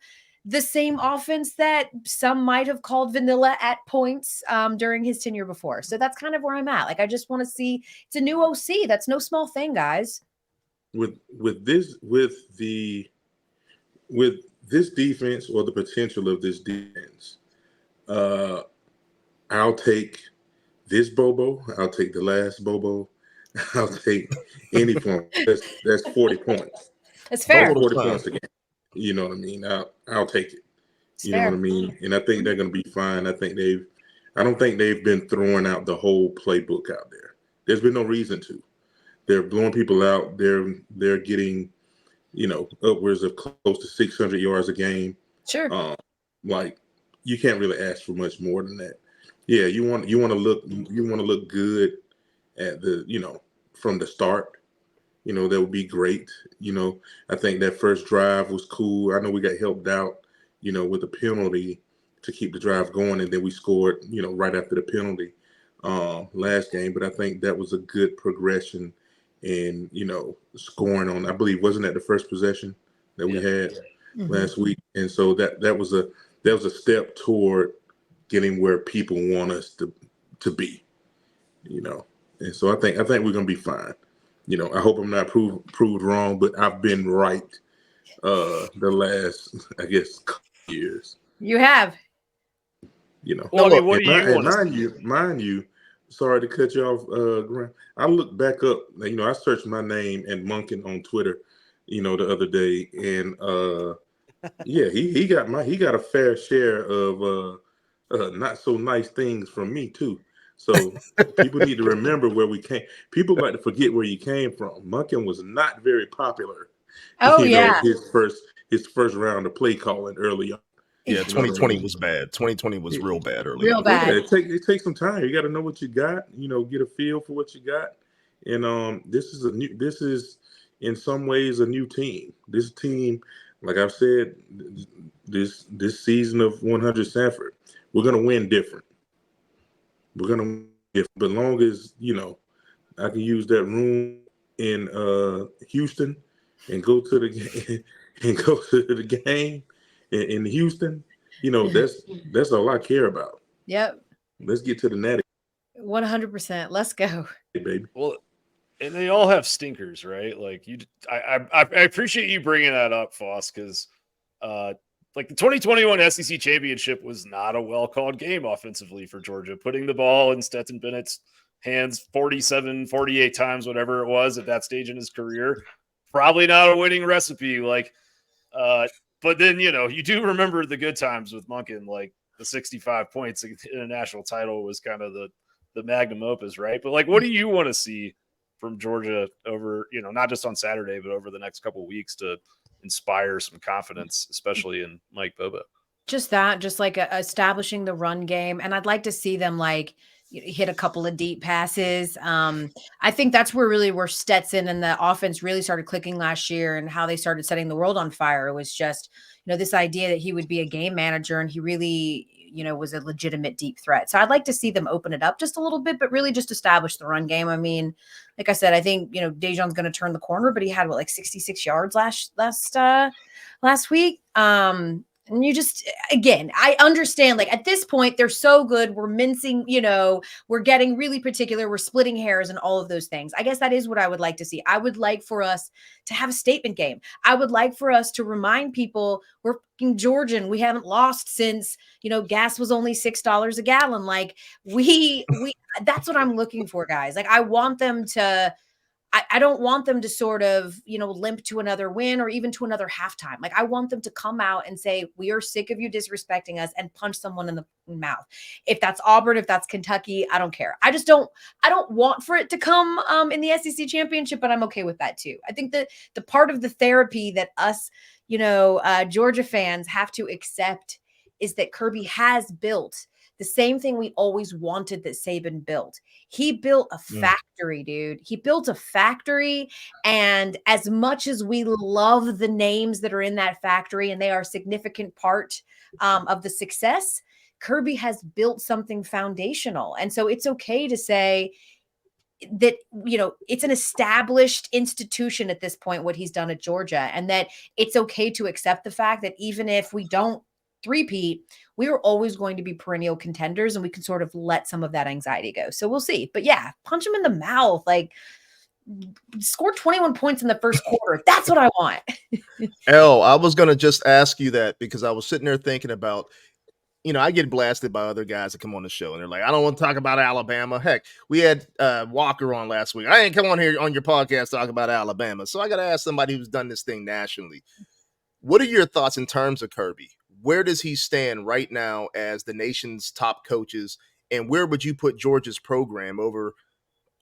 the same offense that some might have called vanilla at points during his tenure before? So that's kind of where I'm at. Like, I just want to see, it's a new OC. That's no small thing, guys. With this defense, or the potential of this defense, I'll take this Bobo. I'll take the last Bobo. I'll take any point. That's 40 points. That's fair. 40 points a game. You know what I mean? I'll take it. You know what I mean? And I think they're going to be fine. I don't think they've been throwing out the whole playbook out there. There's been no reason to. They're blowing people out. They're getting, upwards of close to 600 yards a game. Sure. You can't really ask for much more than that. Yeah, you want to look good at the, from the start. That would be great. I think that first drive was cool. I know we got helped out, with a penalty to keep the drive going, and then we scored, right after the penalty last game. But I think that was a good progression in, scoring on, I believe, wasn't that the first possession that we had last week? And so that was a step toward getting where people want us to be, And so I think we're gonna be fine. I hope I'm not proved wrong, but I've been right the last, I guess, couple years. You have. Well, I mean, what do you want? Mind you, sorry to cut you off, Grant. I looked back up. I searched my name and Munkin on Twitter, the other day, and yeah, he got a fair share of not so nice things from me too. So people need to remember where we came. People like to forget where you came from. Munkin was not very popular. Oh yeah, his first round of play calling early on. Yeah, 2020 was bad. 2020 was real bad early. Real bad. Yeah, it takes some time. You got to know what you got. Get a feel for what you got. And this is in some ways a new team. This team, like I've said, this season of 100 Sanford, we're gonna win different. We're gonna win different. But long as I can use that room in Houston and go to the game in Houston, that's all I care about. Yep. Let's get to the natty. 100%. Let's go. Hey, baby. Well, and they all have stinkers, right? Like I appreciate you bringing that up, Foss, because the 2021 SEC championship was not a well-called game offensively for Georgia. Putting the ball in Stetson Bennett's hands 47, 48 times, whatever it was at that stage in his career, probably not a winning recipe. But then, you do remember the good times with Munkin, like the 65 points in a national title was kind of the magnum opus, right? But what do you want to see from Georgia over, not just on Saturday, but over the next couple of weeks to inspire some confidence, especially in Mike Bobo? Just establishing the run game. And I'd like to see them hit a couple of deep passes. I think that's where Stetson and the offense really started clicking last year, and how they started setting the world on fire. It was just, this idea that he would be a game manager, and he really, was a legitimate deep threat. So I'd like to see them open it up just a little bit, but really just establish the run game. I mean, like I said, I think, Dejon's going to turn the corner, but he had 66 yards last week. And you just, again, I understand, at this point, they're so good. We're mincing, we're getting really particular. We're splitting hairs and all of those things. I guess that is what I would like to see. I would like for us to have a statement game. I would like for us to remind people we're fucking Georgian. We haven't lost since, gas was only $6 a gallon. We that's what I'm looking for, guys. I want them to, I don't want them to sort of, limp to another win or even to another halftime. I want them to come out and say, we are sick of you disrespecting us, and punch someone in the mouth. If that's Auburn, if that's Kentucky, I don't care. I don't want for it to come in the SEC championship, but I'm okay with that too. I think that the part of the therapy that us, Georgia fans have to accept is that Kirby has built the same thing we always wanted that Saban built. He built a factory, dude. He built a factory. And as much as we love the names that are in that factory, and they are a significant part of the success, Kirby has built something foundational. And so it's okay to say that, it's an established institution at this point, what he's done at Georgia, and that it's okay to accept the fact that even if we don't three-peat, we are always going to be perennial contenders, and we can sort of let some of that anxiety go. So we'll see. But yeah, punch him in the mouth, like score 21 points in the first quarter. That's what I want. Elle, I was going to just ask you that because I was sitting there thinking about, I get blasted by other guys that come on the show and they're like, I don't want to talk about Alabama. Heck, we had Walker on last week. I ain't come on here on your podcast talk about Alabama. So I got to ask somebody who's done this thing nationally. What are your thoughts in terms of Kirby? Where does he stand right now as the nation's top coaches? And where would you put Georgia's program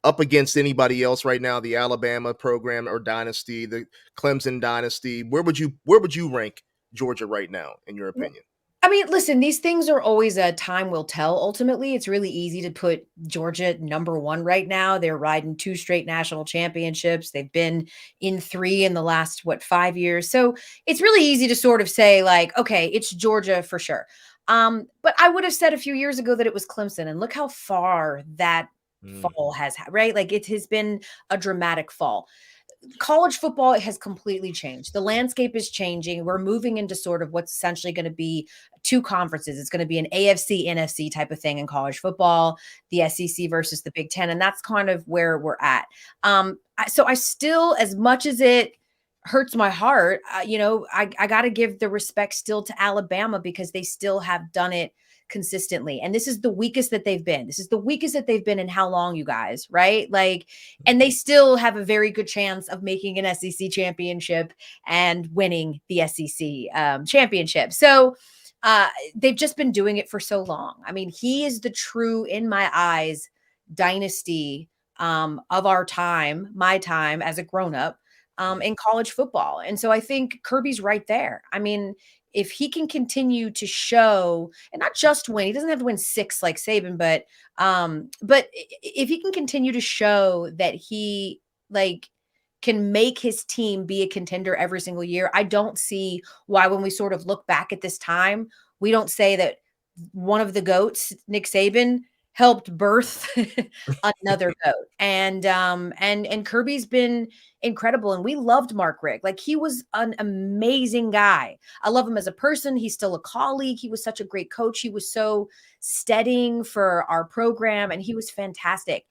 up against anybody else right now? The Alabama program or dynasty, the Clemson dynasty. Where would you rank Georgia right now, in your opinion? I mean, listen, these things are always time will tell. Ultimately, it's really easy to put Georgia number one right now. They're riding 2 straight national championships. They've been in 3 in the last, 5 years. So it's really easy to sort of say like, okay, it's Georgia for sure. But I would have said a few years ago that it was Clemson, and look how far that fall has, right? Like it has been a dramatic fall. College football has completely changed. The landscape is changing. We're moving into sort of what's essentially going to be 2 conferences. It's going to be an AFC, NFC type of thing in college football, the SEC versus the Big Ten. And that's kind of where we're at. So I still, as much as it hurts my heart, I got to give the respect still to Alabama because they still have done it consistently. And this is the weakest that they've been. This is the weakest that they've been in how long, you guys, right? Like, and they still have a very good chance of making an SEC championship and winning the SEC championship. So they've just been doing it for so long. I mean, he is the true, in my eyes, dynasty of our time, my time as a grown-up in college football. And so I think Kirby's right there. I mean, if he can continue to show, and not just win, he doesn't have to win 6 like Saban, but if he can continue to show that he can make his team be a contender every single year, I don't see why when we sort of look back at this time, we don't say that one of the GOATs, Nick Saban, helped birth another GOAT. And Kirby's been incredible. And we loved Mark Richt. Like, he was an amazing guy. I love him as a person. He's still a colleague. He was such a great coach. He was so steadying for our program, and he was fantastic.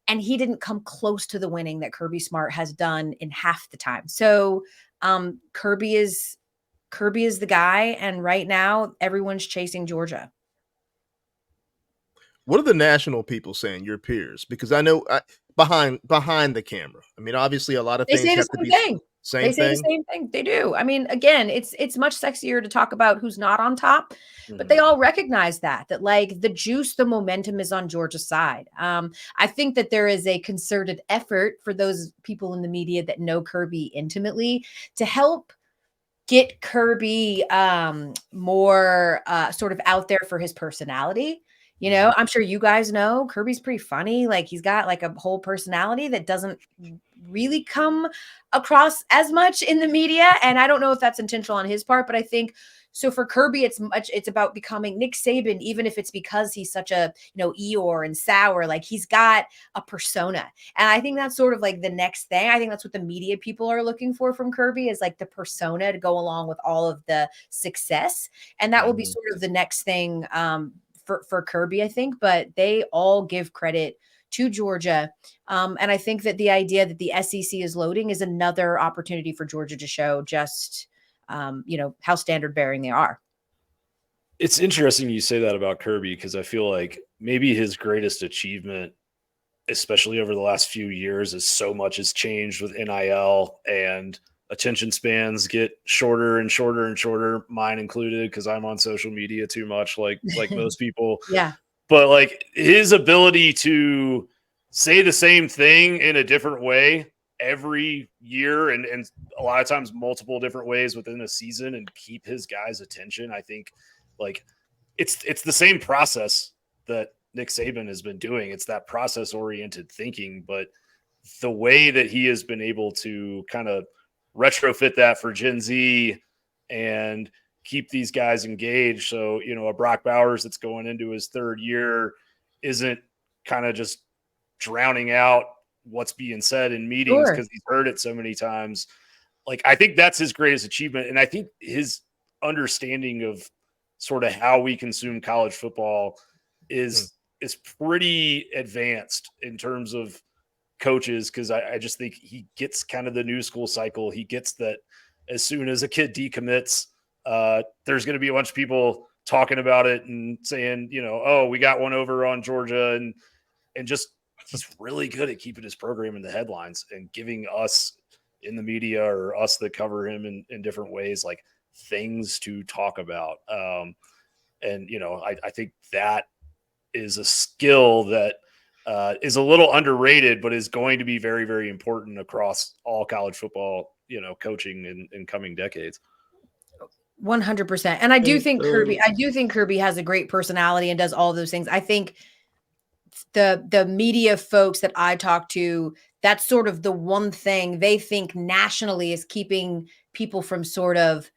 And he didn't come close to the winning that Kirby Smart has done in half the time. So Kirby is the guy. And right now, everyone's chasing Georgia. What are the national people saying, your peers? Because I know behind the camera, I mean, obviously a lot of things have to be same They say thing. the same thing. They do. I mean, again, it's much sexier to talk about who's not on top, but they all recognize that like the juice, the momentum is on Georgia's side. I think that there is a concerted effort for those people in the media that know Kirby intimately to help get Kirby more sort of out there for his personality. You know, I'm sure you guys know Kirby's pretty funny. Like, he's got like a whole personality that doesn't really come across as much in the media. And I don't know if that's intentional on his part, but I think so for Kirby, it's about becoming Nick Saban, even if it's because he's such a, Eeyore and sour, like he's got a persona. And I think that's sort of like the next thing. I think that's what the media people are looking for from Kirby, is like the persona to go along with all of the success. And that will be sort of the next thing for Kirby, I think, but they all give credit to Georgia. And I think that the idea that the SEC is loading is another opportunity for Georgia to show just, how standard bearing they are. It's interesting you say that about Kirby, because I feel like maybe his greatest achievement, especially over the last few years, is so much has changed with NIL, and attention spans get shorter and shorter and shorter, mine included, because I'm on social media too much, like most people. Yeah. But like his ability to say the same thing in a different way every year, and a lot of times multiple different ways within a season, and keep his guys' attention, I think Like it's the same process that Nick Saban has been doing. It's that process oriented thinking, but the way that he has been able to kind of retrofit that for Gen Z and keep these guys engaged. So, a Brock Bowers that's going into his third year isn't kind of just drowning out what's being said in meetings because he's heard it so many times. Like, I think that's his greatest achievement. And I think his understanding of sort of how we consume college football is pretty advanced in terms of coaches, because I just think he gets kind of the new school cycle. He gets that as soon as a kid decommits, there's going to be a bunch of people talking about it and saying, oh, we got one over on Georgia, and just he's really good at keeping his program in the headlines and giving us in the media or us that cover him in different ways, like things to talk about. And I think that is a skill that is a little underrated, but is going to be very, very important across all college football, coaching in coming decades. 100%. And I do think Kirby has a great personality and does all those things. I think the media folks that I talk to, that's sort of the one thing they think nationally is keeping people from sort of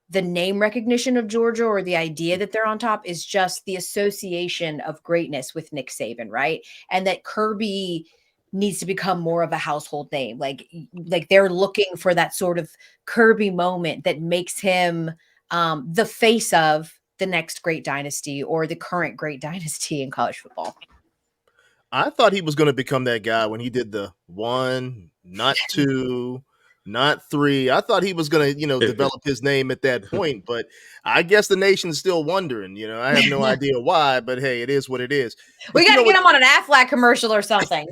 the name recognition of Georgia, or the idea that they're on top, is just the association of greatness with Nick Saban, right? And that Kirby needs to become more of a household name. Like they're looking for that sort of Kirby moment that makes him the face of the next great dynasty or the current great dynasty in college football. I thought he was going to become that guy when he did the 1, not 2, not 3. I thought he was going to, develop his name at that point, but I guess the nation's still wondering. I have no idea why, but hey, it is what it is. We got to get him on an Aflac commercial or something,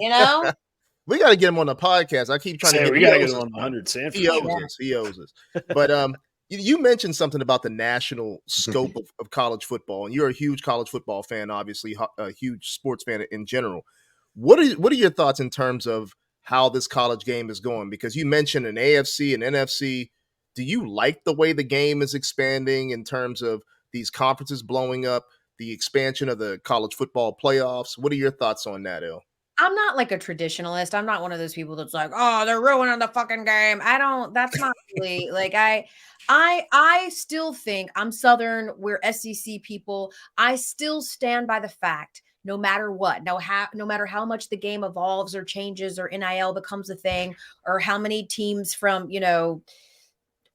We got to get him on the podcast. I keep trying to get him on 100 Sanford. He owes us. But you mentioned something about the national scope of college football, and you're a huge college football fan, obviously a huge sports fan in general. What are your thoughts in terms of how this college game is going? Because you mentioned an AFC and NFC. Do you like the way the game is expanding in terms of these conferences blowing up, the expansion of the college football playoffs? What are your thoughts on that, Elle? I'm not like a traditionalist. I'm not one of those people that's like, oh, they're ruining the fucking game. That's not really like, I still think I'm Southern. We're SEC people. I still stand by the fact, no matter what, no matter how much the game evolves or changes or NIL becomes a thing, or how many teams from,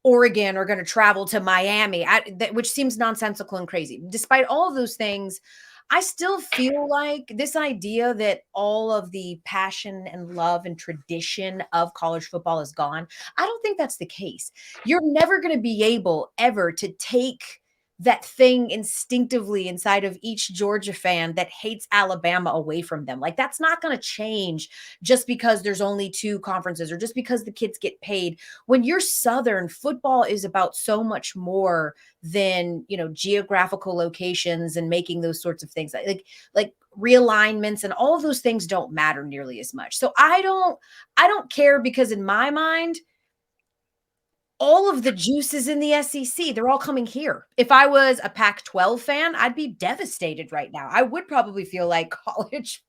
Oregon are going to travel to Miami, which seems nonsensical and crazy. Despite all of those things, I still feel like this idea that all of the passion and love and tradition of college football is gone, I don't think that's the case. You're never going to be able ever to take that thing instinctively inside of each Georgia fan that hates Alabama away from them. Like, that's not going to change just because there's only 2 conferences or just because the kids get paid. When you're Southern, football is about so much more than, geographical locations and making those sorts of things like realignments, and all of those things don't matter nearly as much. So I don't care, because in my mind, all of the juices in the SEC, they're all coming here. If I was a Pac-12 fan, I'd be devastated right now. I would probably feel like college,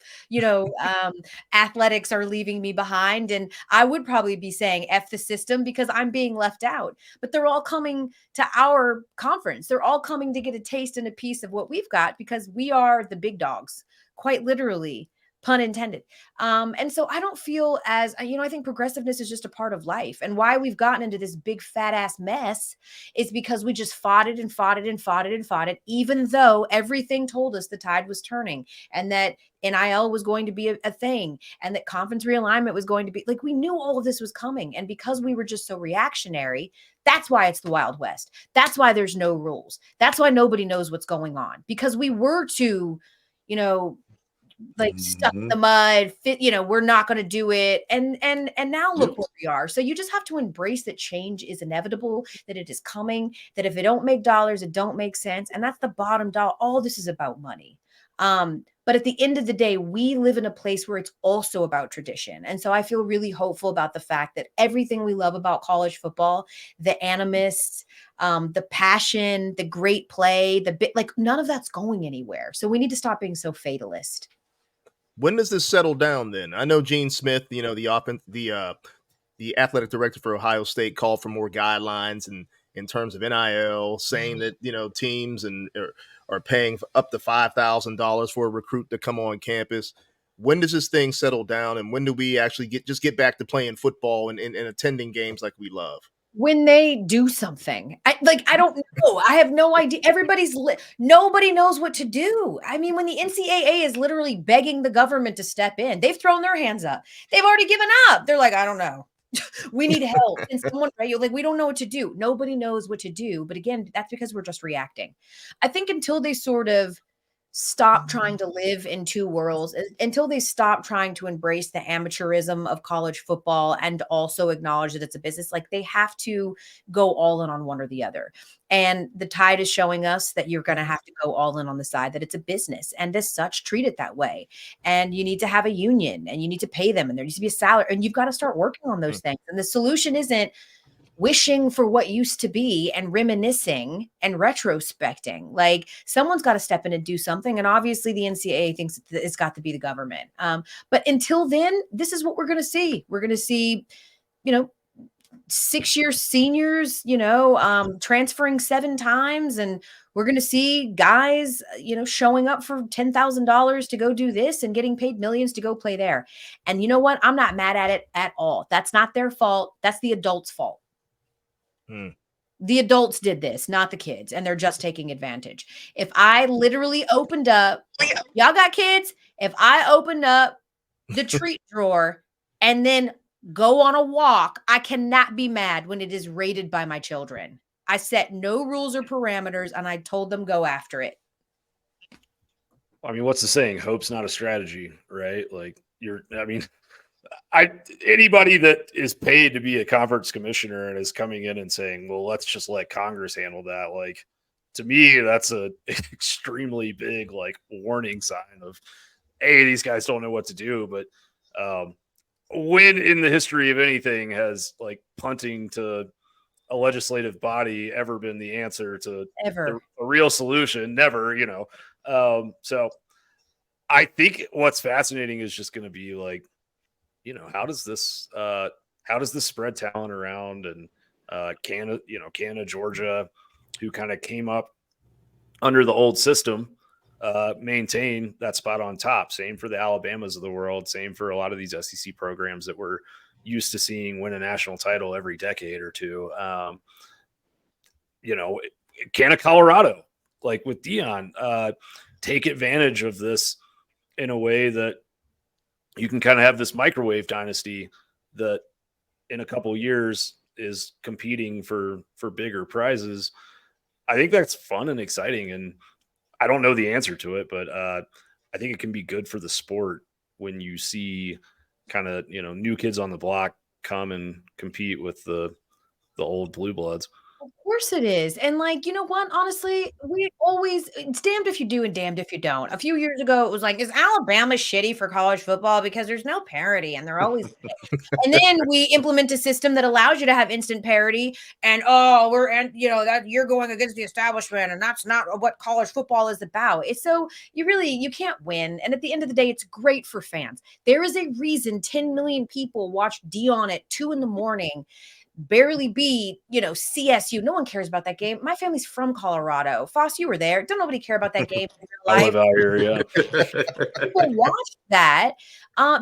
athletics are leaving me behind. And I would probably be saying F the system because I'm being left out. But they're all coming to our conference. They're all coming to get a taste and a piece of what we've got, because we are the big dogs, quite literally. Pun intended. And so I don't feel as, I think progressiveness is just a part of life. And why we've gotten into this big fat ass mess is because we just fought it and fought it and fought it and fought it, even though everything told us the tide was turning and that NIL was going to be a thing and that conference realignment was going to be, like, we knew all of this was coming. And because we were just so reactionary, that's why it's the Wild West. That's why there's no rules. That's why nobody knows what's going on, because we were too, stuck in the mud, we're not going to do it. And now look where we are. So you just have to embrace that change is inevitable, that it is coming, that if it don't make dollars, it don't make sense. And that's the bottom dollar. All this is about money. But at the end of the day, we live in a place where it's also about tradition. And so I feel really hopeful about the fact that everything we love about college football, the animus, the passion, the great play, none of that's going anywhere. So we need to stop being so fatalist. When does this settle down then? I know Gene Smith, the athletic director for Ohio State, called for more guidelines and in terms of NIL, saying that, teams are paying up to $5,000 for a recruit to come on campus. When does this thing settle down, and when do we actually get back to playing football and attending games like we love? When they do something. I don't know. I have no idea. Nobody knows what to do. I mean, when the NCAA is literally begging the government to step in, they've thrown their hands up. They've already given up. They're like, I don't know. We need help. And someone, right? You're like, we don't know what to do. Nobody knows what to do. But again, that's because we're just reacting. I think until they sort of stop trying to live in two worlds, until they stop trying to embrace the amateurism of college football and also acknowledge that it's a business, like they have to go all in on one or the other. And the tide is showing us that you're going to have to go all in on the side that it's a business, and as such, treat it that way. And you need to have a union, and you need to pay them, and there needs to be a salary, and you've got to start working on those things. And the solution isn't wishing for what used to be and reminiscing and retrospecting. Like, someone's got to step in and do something. And obviously the NCAA thinks it's got to be the government. But until then, this is what we're going to see. We're going to see, 6-year seniors, transferring 7 times. And we're going to see guys, showing up for $10,000 to go do this and getting paid millions to go play there. And you know what? I'm not mad at it at all. That's not their fault. That's the adults' fault. The adults did this, not the kids, and they're just taking advantage. If I literally opened up, y'all got kids? If I opened up the treat drawer and then go on a walk, I cannot be mad when it is raided by my children. I set no rules or parameters, and I told them go after it. I mean, what's the saying? Hope's not a strategy, right? Like, anybody that is paid to be a conference commissioner and is coming in and saying, well, let's just let Congress handle that. Like, to me, that's a extremely big, warning sign of, hey, these guys don't know what to do. But when in the history of anything has punting to a legislative body ever been the answer to a real solution? Never, so I think what's fascinating is just going to be how does this spread talent around? And Canada, Georgia, who kind of came up under the old system, maintain that spot on top. Same for the Alabamas of the world. Same for a lot of these SEC programs that we're used to seeing win a national title every decade or two. Can a Colorado, with Dion, take advantage of this in a way that you can kind of have this microwave dynasty that in a couple of years is competing for bigger prizes? I think that's fun and exciting. And I don't know the answer to it, but I think it can be good for the sport when you see kind of, new kids on the block come and compete with the old blue bloods. Of course it is. And you know what? Honestly, it's damned if you do and damned if you don't. A few years ago, it was like, is Alabama shitty for college football? Because there's no parity and they're always and then we implement a system that allows you to have instant parity, and that you're going against the establishment, and that's not what college football is about. It's so you can't win. And at the end of the day, it's great for fans. There is a reason 10 million people watch Dion at 2 a.m. barely beat, CSU. No one cares about that game. My family's from Colorado. Foss, you were there. Don't nobody care about that game in your life. I live out here, yeah. People watch that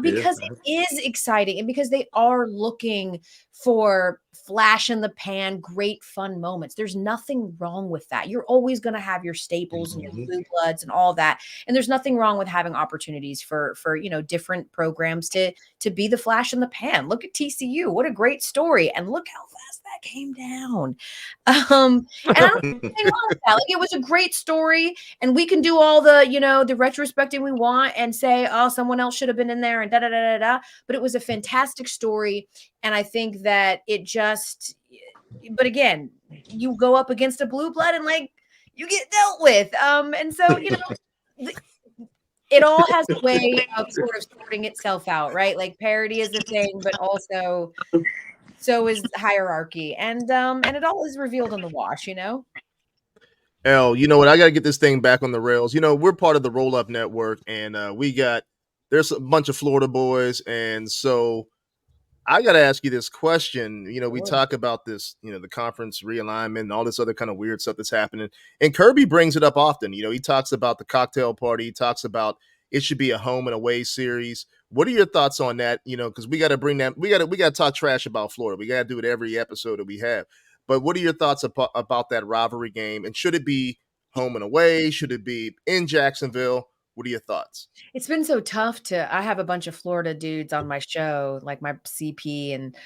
because it is exciting, and because they are looking for flash in the pan, great fun moments. There's nothing wrong with that. You're always going to have your staples and your blue bloods and all that. And there's nothing wrong with having opportunities for different programs to be the flash in the pan. Look at TCU. What a great story. And look how fast that came down. And I don't think anything wrong with that. It was a great story, and we can do all the, the retrospecting we want and say, oh, someone else should have been in there and da da da da da. But it was a fantastic story. And I think that but again, you go up against a blue blood and you get dealt with. And so, it all has a way of sort of sorting itself out, right? Like parody is a thing, but also so is hierarchy, and it all is revealed in the wash, you know. Elle, you know what? I got to get this thing back on the rails. You know, we're part of the Roll Up Network, and there's a bunch of Florida boys, and so I got to ask you this question. You know, we talk about this, you know, the conference realignment and all this other kind of weird stuff that's happening. And Kirby brings it up often. You know, he talks about the cocktail party. He talks about it should be a home and away series. What are your thoughts on that? You know, because we got to bring that. We got to talk trash about Florida. We got to do it every episode that we have. But what are your thoughts about that rivalry game? And should it be home and away? Should it be in Jacksonville? What are your thoughts? It's been so tough I have a bunch of Florida dudes on my show, like my CP and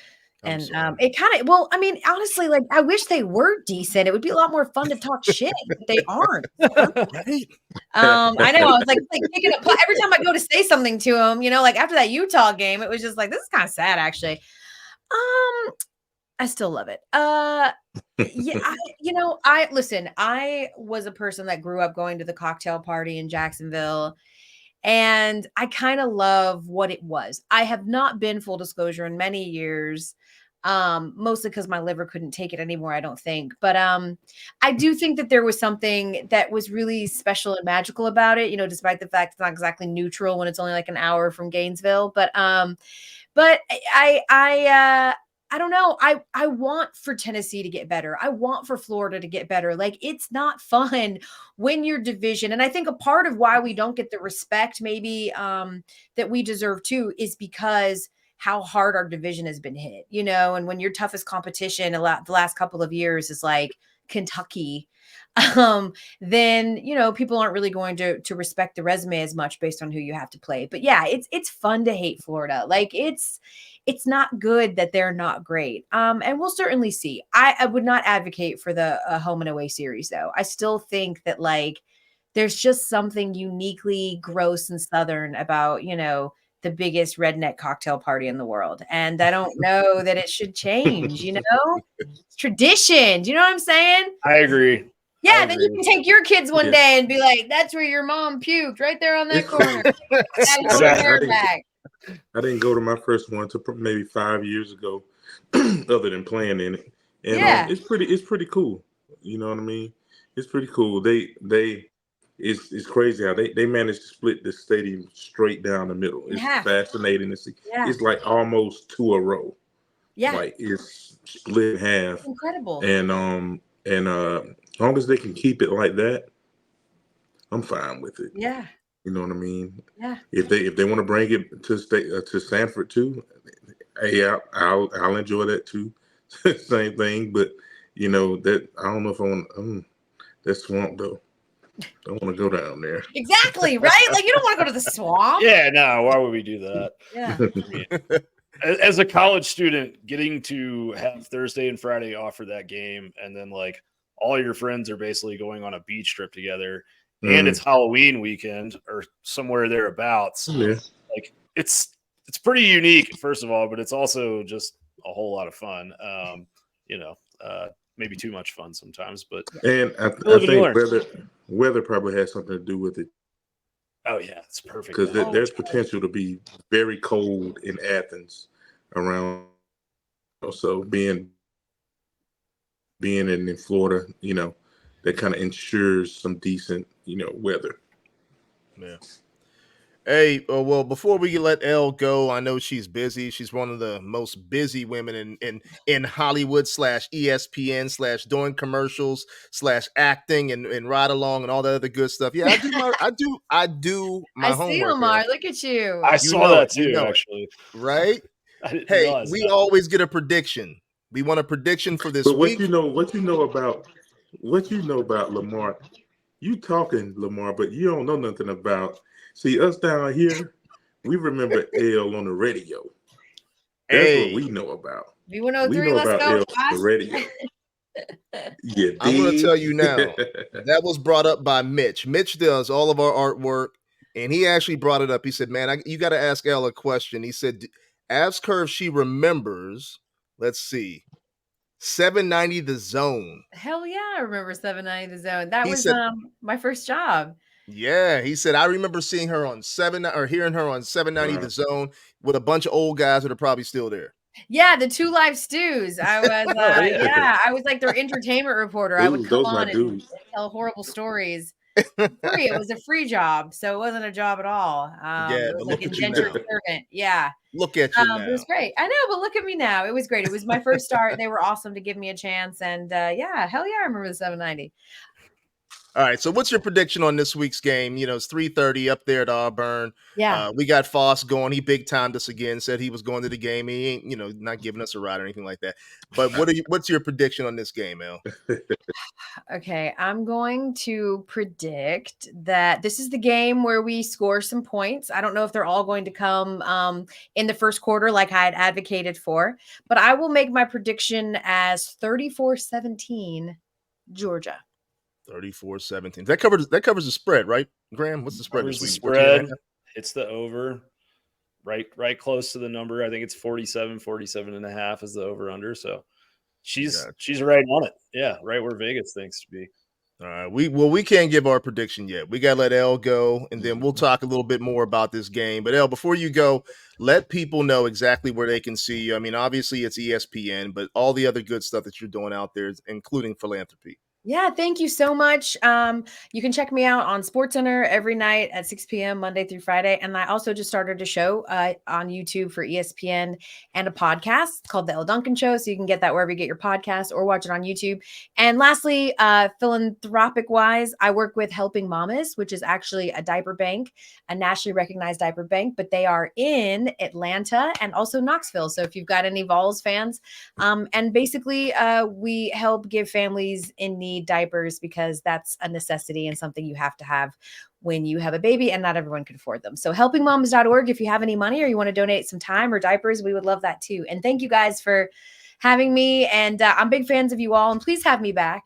it kind of, well, I mean, honestly, like I wish they were decent. It would be a lot more fun to talk shit, but they aren't. Right? I know. I was like picking up every time I go to say something to them, you know, like after that Utah game, it was just like, this is kind of sad, actually. I still love it. Yeah, I was a person that grew up going to the cocktail party in Jacksonville, and I kind of love what it was. I have not been, full disclosure, in many years, mostly because my liver couldn't take it anymore, I don't think. But I do think that there was something that was really special and magical about it, you know, despite the fact it's not exactly neutral when it's only like an hour from Gainesville. But I don't know. I want for Tennessee to get better. I want for Florida to get better. Like, it's not fun when your division. And I think a part of why we don't get the respect maybe that we deserve too is because how hard our division has been hit, you know, and when your toughest competition the last couple of years is like Kentucky, then, you know, people aren't really going to respect the resume as much based on who you have to play. But yeah, it's fun to hate Florida. Like it's not good that they're not great. And we'll certainly see. I would not advocate for the home and away series though. I still think that like, there's just something uniquely gross and Southern about, you know, the biggest redneck cocktail party in the world. And I don't know that it should change, you know, it's tradition. Do you know what I'm saying? I agree. Yeah, then you can take your kids one day and be like, that's where your mom puked, right there on that corner. I didn't go to my first one until maybe 5 years ago, other than playing in it. And it's pretty cool. You know what I mean? It's pretty cool. It's crazy how they managed to split the stadium straight down the middle. It's fascinating to see. Yeah. It's like almost 2 a row. Yeah. Like it's split in half. It's incredible. And as long as they can keep it like that, I'm fine with it. Yeah. You know what I mean? Yeah. If they want to bring it to Sanford too, hey, I'll enjoy that too. Same thing, but you know that I don't know if I want that swamp though. Don't want to go down there. Exactly, right? Like you don't want to go to the swamp. Yeah, no. Why would we do that? Yeah. I mean, as a college student, getting to have Thursday and Friday off for that game, and then like all your friends are basically going on a beach trip together. And it's Halloween weekend or somewhere thereabouts. Yeah. Like it's pretty unique, first of all, but it's also just a whole lot of fun. You know, maybe too much fun sometimes, but I think weather probably has something to do with it. Oh yeah, it's perfect. Because there's potential to be very cold in Athens around. So being in Florida, you know, that kind of ensures some decent, you know, weather. Yeah. Hey, well, before we let Elle go, I know she's busy. She's one of the most busy women in Hollywood / ESPN / doing commercials / acting and ride along and all that other good stuff. Yeah, I do my homework. I see, Lamar. Look at you. I saw that too, actually. Right? Hey, we always get a prediction. We want a prediction for this week. What you know about Lamar? You talking, Lamar, but you don't know nothing about. See, us down here, we remember Elle on the radio. That's what we know about. V103, let's go. Elle on the radio. Yeah, I'm going to tell you now. That was brought up by Mitch. Mitch does all of our artwork, and he actually brought it up. He said, man, you got to ask Elle a question. He said, ask her if she remembers, let's see, 790 The Zone. Hell yeah, I remember 790 The Zone. That was my first job. Yeah, he said, I remember seeing her on hearing her on 790 The Zone with a bunch of old guys that are probably still there. Yeah, the Two Live Stews. I was, I was like their entertainment reporter. I would come on and tell horrible stories. Free. It was a free job, so it wasn't a job at all. Yeah, it was but like look at you indentured now. servant. Yeah. Look at you now. It was great. I know, but look at me now. It was great. It was my first start. They were awesome to give me a chance. And yeah, hell yeah, I remember the 790. All right, so what's your prediction on this week's game? You know, it's 3:30 up there at Auburn. Yeah. We got Foss going. He big timed us again, said he was going to the game. He ain't, not giving us a ride or anything like that. But what's your prediction on this game, El? Okay, I'm going to predict that this is the game where we score some points. I don't know if they're all going to come in the first quarter like I had advocated for, but I will make my prediction as 34-17 Georgia. 34-17. That covers the spread, right, Graham? What's the spread this week? Spread. It's the over. Right close to the number. I think it's 47 and a half is the over under. So she's right on it. Yeah, right where Vegas thinks to be. All right. We can't give our prediction yet. We gotta let Elle go, and then we'll talk a little bit more about this game. But Elle, before you go, let people know exactly where they can see you. I mean, obviously it's ESPN, but all the other good stuff that you're doing out there, including philanthropy. Yeah, thank you so much. You can check me out on SportsCenter every night at 6 p.m. Monday through Friday. And I also just started a show on YouTube for ESPN and a podcast called The Elle Duncan Show. So you can get that wherever you get your podcast or watch it on YouTube. And lastly, philanthropic wise, I work with Helping Mamas, which is actually a diaper bank, a nationally recognized diaper bank, but they are in Atlanta and also Knoxville. So if you've got any Vols fans, and basically we help give families in need diapers because that's a necessity and something you have to have when you have a baby, and not everyone can afford them. So helpingmoms.org, if you have any money or you want to donate some time or diapers, we would love that too. And thank you guys for having me. And I'm big fans of you all, and please have me back.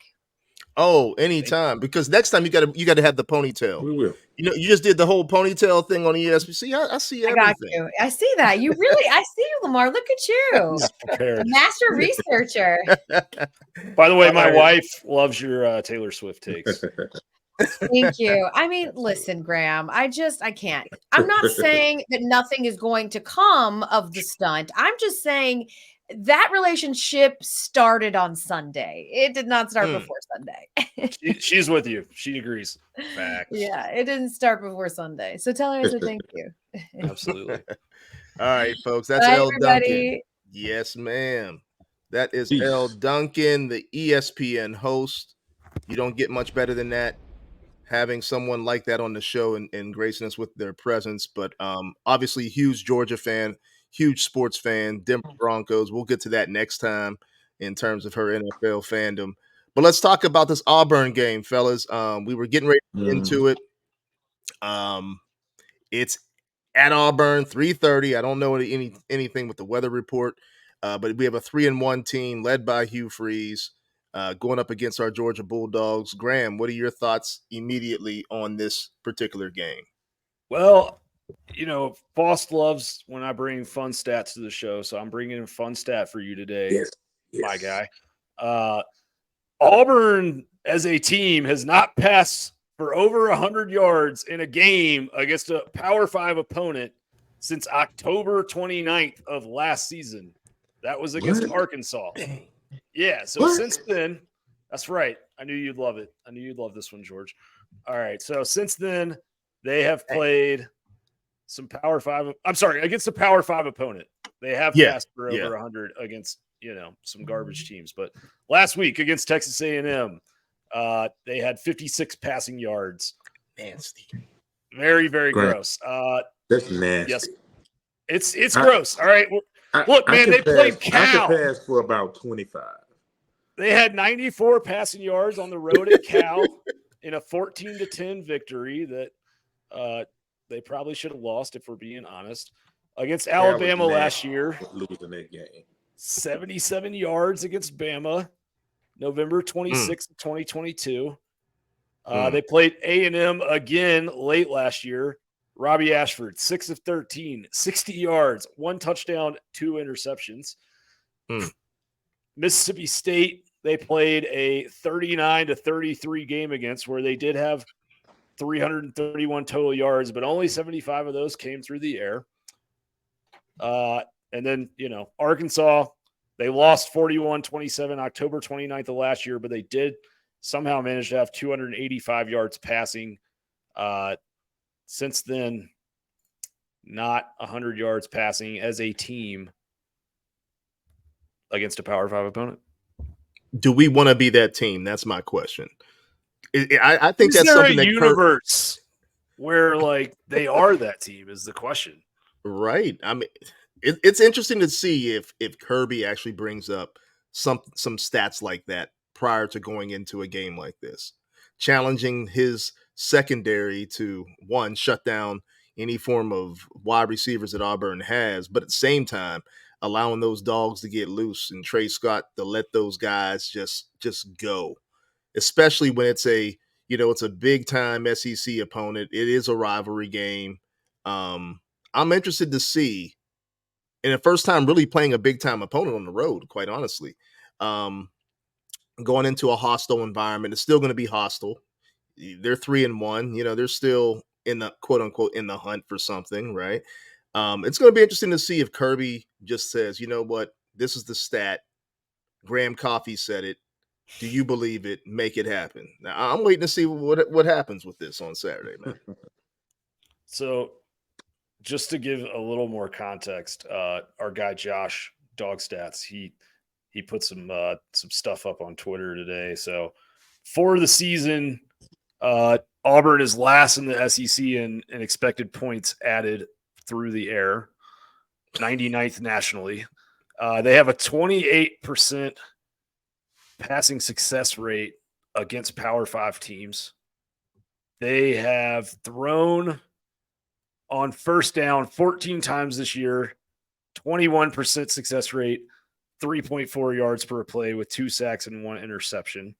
Oh, anytime. Because next time you gotta have the ponytail. We will. You just did the whole ponytail thing on ESPN. See, I see everything. I got you. I see that. You really, I see you, Lamar. Look at you. A master researcher. By the way, my wife loves your Taylor Swift takes. Thank you. I mean, listen, Graham, I can't. I'm not saying that nothing is going to come of the stunt. I'm just saying that relationship started on Sunday. It did not start before Sunday. She's with you. She agrees. Facts. Yeah, it didn't start before Sunday. So tell her I said thank you. Absolutely. All right, folks. That's Bye, Elle Duncan. everybody. Yes, ma'am. That is Elle Duncan, the ESPN host. You don't get much better than that, having someone like that on the show and gracing us with their presence. But obviously, huge Georgia fan, huge sports fan, Denver Broncos. We'll get to that next time in terms of her NFL fandom. But let's talk about this Auburn game, fellas. We were getting ready to get into it. It's at Auburn, 3:30. I don't know anything with the weather report, but we have a 3-1 team led by Hugh Freeze going up against our Georgia Bulldogs. Graham, what are your thoughts immediately on this particular game? Well, Foss loves when I bring fun stats to the show, so I'm bringing a fun stat for you today, yes. my guy. Auburn as a team has not passed for over 100 yards in a game against a Power 5 opponent since October 29th of last season. That was against Arkansas. Yeah, so since then, that's right. I knew you'd love it. I knew you'd love this one, George. All right, so since then, they have played some Power 5. I'm sorry, against a Power 5 opponent. They have passed for over 100 against, some garbage teams. But last week against Texas A&M, they had 56 passing yards. Nasty. Very, very gross. That's nasty. Yes, it's gross. All right. Look, man, they played Cal. I could pass for about 25. They had 94 passing yards on the road at Cal in a 14-10 victory that they probably should have lost, if we're being honest. Against Alabama last year, losing that game. 77 yards against Bama, November 26th, 2022. They played A&M again late last year. Robbie Ashford, 6 of 13, 60 yards, 1 touchdown, 2 interceptions. Mississippi State, they played a 39-33 game against, where they did have 331 total yards, but only 75 of those came through the air. And then, Arkansas, they lost 41-27 October 29th of last year, but they did somehow manage to have 285 yards passing. Since then, not 100 yards passing as a team against a Power 5 opponent. Do we want to be that team? That's my question. I think Is that's there something a that universe where they are that team is the question. Right. I mean, it's interesting to see if Kirby actually brings up some stats like that prior to going into a game like this, challenging his secondary to, one, shut down any form of wide receivers that Auburn has, but at the same time, allowing those dogs to get loose and Trey Scott to let those guys just go, especially when it's a big time SEC opponent. It is a rivalry game. I'm interested to see, and the first time really playing a big time opponent on the road, quite honestly, going into a hostile environment. It's still going to be hostile. They're 3-1. They're still in the quote unquote in the hunt for something, right? It's going to be interesting to see if Kirby just says, you know what, this is the stat. Graham Coffey said it. Do you believe it? Make it happen. Now, I'm waiting to see what happens with this on Saturday, man. So, just to give a little more context, our guy Josh Dawg Stats, he put some stuff up on Twitter today. So, for the season, Auburn is last in the SEC in expected points added through the air, 99th nationally. They have a 28% passing success rate against Power 5 teams. They have thrown on first down 14 times this year, 21% success rate, 3.4 yards per play with 2 sacks and 1 interception.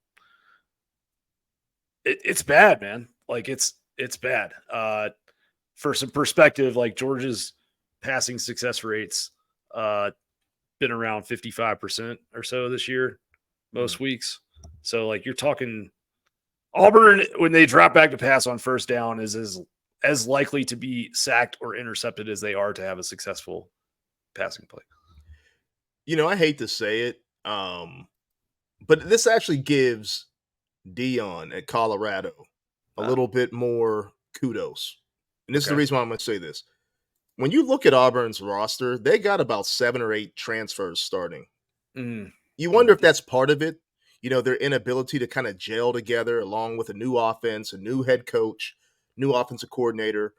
It's bad, man. It's bad. For some perspective, Georgia's passing success rates been around 55% or so this year, most weeks. So you're talking Auburn, when they drop back to pass on first down, is as likely to be sacked or intercepted as they are to have a successful passing play. I hate to say it, but this actually gives Dion at Colorado a little bit more kudos. And this is the reason why I'm going to say this. When you look at Auburn's roster, they got about 7 or 8 transfers starting. You wonder if that's part of it, their inability to kind of gel together along with a new offense, a new head coach, new offensive coordinator,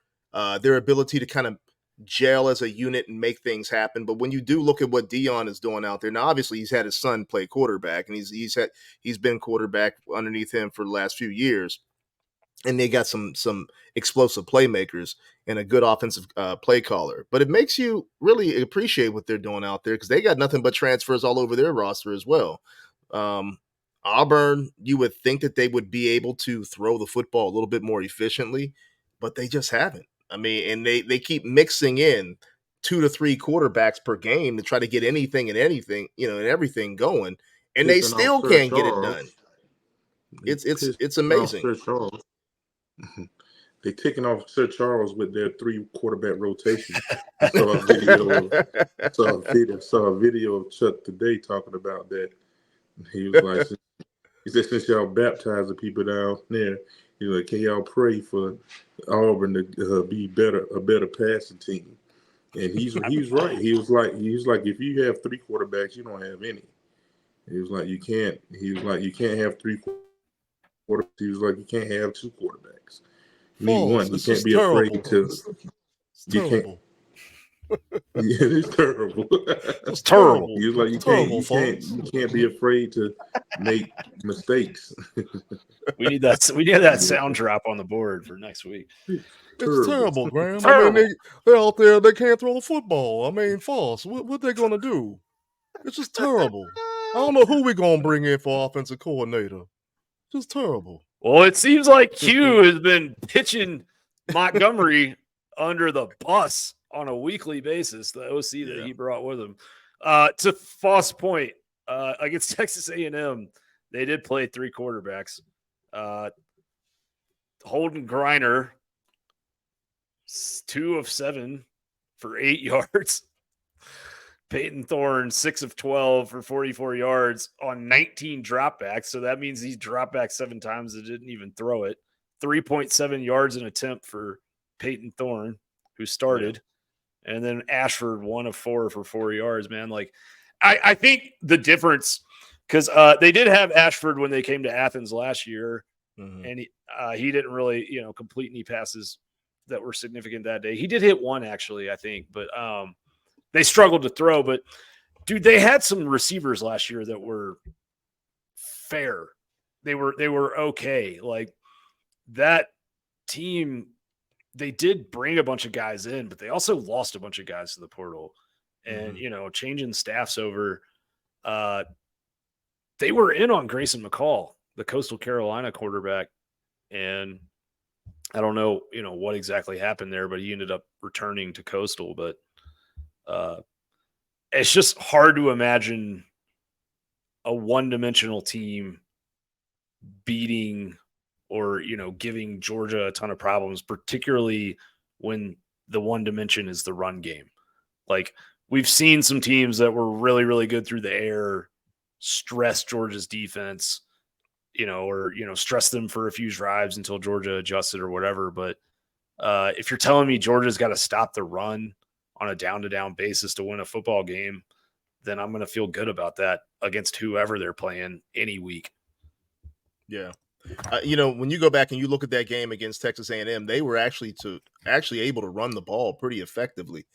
their ability to kind of gel as a unit and make things happen. But when you do look at what Dion is doing out there, now obviously he's had his son play quarterback, and he's been quarterback underneath him for the last few years, and they got some explosive playmakers and a good offensive play caller. But it makes you really appreciate what they're doing out there because they got nothing but transfers all over their roster as well. Auburn, you would think that they would be able to throw the football a little bit more efficiently, but they just haven't. I mean, and they keep mixing in 2 to 3 quarterbacks per game to try to get anything and everything going, and they still can't get it done. It's amazing. They're taking off Sir Charles with their 3 quarterback rotation. I saw a video of Chuck today talking about that. He was like, he said, since y'all baptizing people down there, can y'all pray for Auburn to be a better passing team? And he's right. He was like, if you have 3 quarterbacks, you don't have any. He was like, you can't have 3 quarterbacks. He was like, you can't have 2 quarterbacks. You need one. You can't be afraid to. You can't. Yeah, it's terrible. It's terrible. He was like, you can't be afraid to make mistakes. We need that sound drop on the board for next week. It's terrible, Graham. I mean, they're out there. They can't throw the football. I mean, Foss, what they gonna do? It's just terrible. I don't know who we're gonna bring in for offensive coordinator. Just terrible. Well, it seems like Q has been pitching Montgomery under the bus on a weekly basis, the OC that he brought with him. To Foss' point, against Texas A&M, they did play 3 quarterbacks. Holden Griner, 2 of 7 for 8 yards. Peyton Thorne, 6 of 12 for 44 yards on 19 dropbacks. So that means he dropped back 7 times and didn't even throw it. 3.7 yards an attempt for Peyton Thorne, who started. Yeah. And then Ashford, 1 of 4 for 4 yards, man. Like, I think the difference, because they did have Ashford when they came to Athens last year, and he didn't really, complete any passes that were significant that day. He did hit 1, actually, I think, but they struggled to throw, but dude, they had some receivers last year that were fair. They were okay. Like, that team, they did bring a bunch of guys in, but they also lost a bunch of guys to the portal. And, changing staffs over, they were in on Grayson McCall, the Coastal Carolina quarterback. And I don't know, what exactly happened there, but he ended up returning to Coastal. But it's just hard to imagine a one-dimensional team beating or, giving Georgia a ton of problems, particularly when the one dimension is the run game. Like, we've seen some teams that were really, really good through the air stress Georgia's defense, or, stress them for a few drives until Georgia adjusted or whatever. But if you're telling me Georgia's got to stop the run on a down-to-down basis to win a football game, then I'm going to feel good about that against whoever they're playing any week. Yeah. When you go back and you look at that game against Texas A&M, they were actually able to run the ball pretty effectively.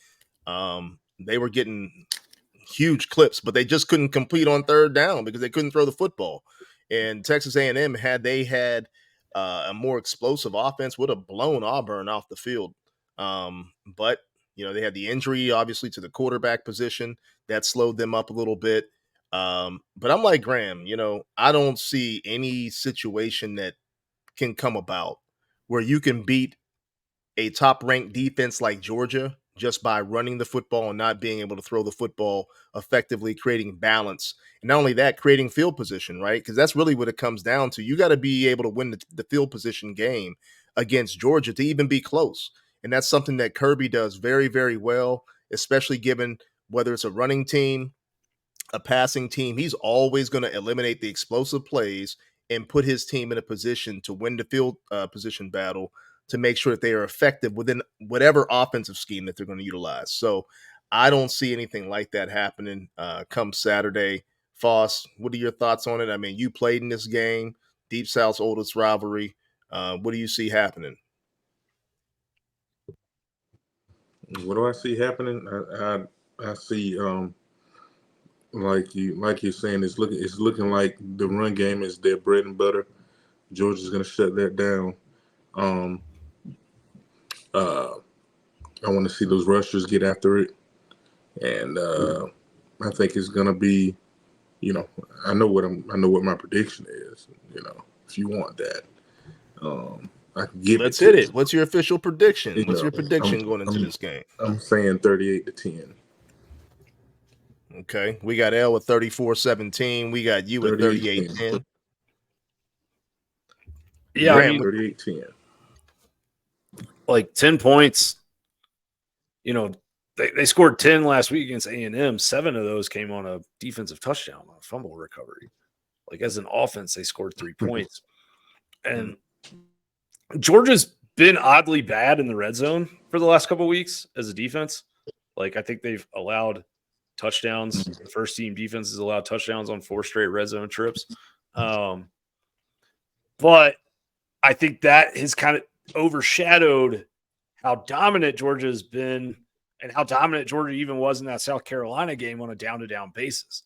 They were getting huge clips, but they just couldn't complete on third down because they couldn't throw the football. And Texas A&M, had they had a more explosive offense, would have blown Auburn off the field. But they had the injury, obviously, to the quarterback position that slowed them up a little bit. But I'm like Graham, I don't see any situation that can come about where you can beat a top-ranked defense like Georgia just by running the football and not being able to throw the football effectively, creating balance. And not only that, creating field position, right? Because that's really what it comes down to. You got to be able to win the field position game against Georgia to even be close. And that's something that Kirby does very, very well, especially given whether it's a running team, a passing team. He's always going to eliminate the explosive plays and put his team in a position to win the field position battle to make sure that they are effective within whatever offensive scheme that they're going to utilize. So I don't see anything like that happening come Saturday. Foss, what are your thoughts on it? I mean, you played in this game, Deep South's oldest rivalry. What do you see happening? What do I see happening? I see like you're saying, it's looking like the run game is their bread and butter. Georgia's going to shut that down. I want to see those rushers get after it, and I think it's going to be, I know what my prediction is. If you want that, I can give Let's it. hit it. What's your official prediction? What's your prediction going into this game? I'm saying 38-10. Okay, we got Elle with 34-17. We got you at 38-10. Yeah, Graham, 38-10. Like 10 points. They scored 10 last week against A&M. 7 of those came on a defensive touchdown, on a fumble recovery. Like, as an offense, they scored 3 points. And Georgia's been oddly bad in the red zone for the last couple of weeks as a defense. Like, I think they've allowed touchdowns. The first team defense has allowed touchdowns on 4 straight red zone trips. But I think that has kind of overshadowed how dominant Georgia has been and how dominant Georgia even was in that South Carolina game on a down-to-down basis.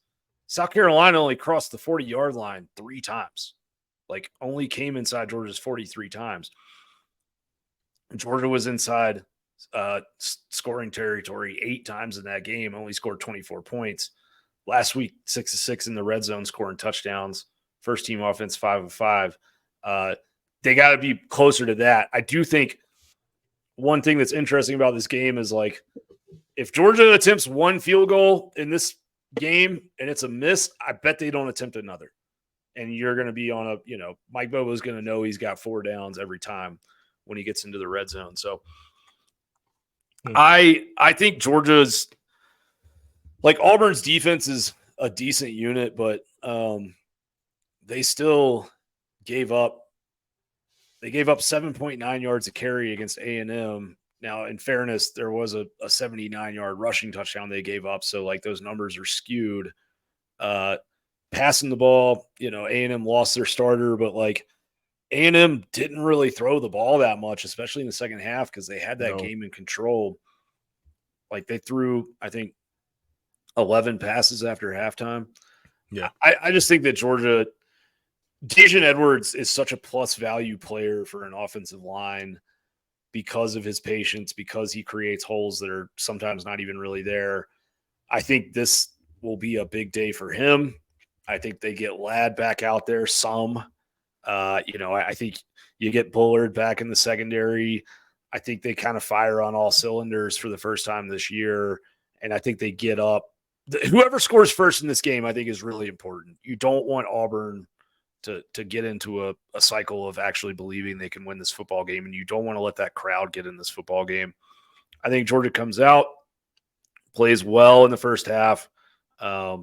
South Carolina only crossed the 40-yard line 3 times. Like, only came inside Georgia's 43 times. Georgia was inside scoring territory 8 times in that game, only scored 24 points. Last week, 6 of 6 in the red zone, scoring touchdowns. First team offense, 5 of 5. They got to be closer to that. I do think one thing that's interesting about this game is, like, if Georgia attempts 1 field goal in this game and it's a miss, I bet they don't attempt another. and you're going to be on Mike Bobo's going to know he's got 4 downs every time when he gets into the red zone. So I think Georgia's Auburn's defense is a decent unit, but they still gave up 7.9 yards a carry against A&M. Now, in fairness, there was a 79-yard rushing touchdown they gave up, so those numbers are skewed. Passing the ball, A&M lost their starter, but A&M didn't really throw the ball that much, especially in the second half, because they had that game in control. They threw, I think, 11 passes after halftime. Yeah. I just think that Georgia, Dejan Edwards is such a plus value player for an offensive line because of his patience, because he creates holes that are sometimes not even really there. I think this will be a big day for him. I think they get Ladd back out there some. I think you get Bullard back in the secondary. I think they kind of fire on all cylinders for the first time this year, and I think they get up. Whoever scores first in this game, I think, is really important. You don't want Auburn to get into a cycle of actually believing they can win this football game, and you don't want to let that crowd get in this football game. I think Georgia comes out, plays well in the first half. I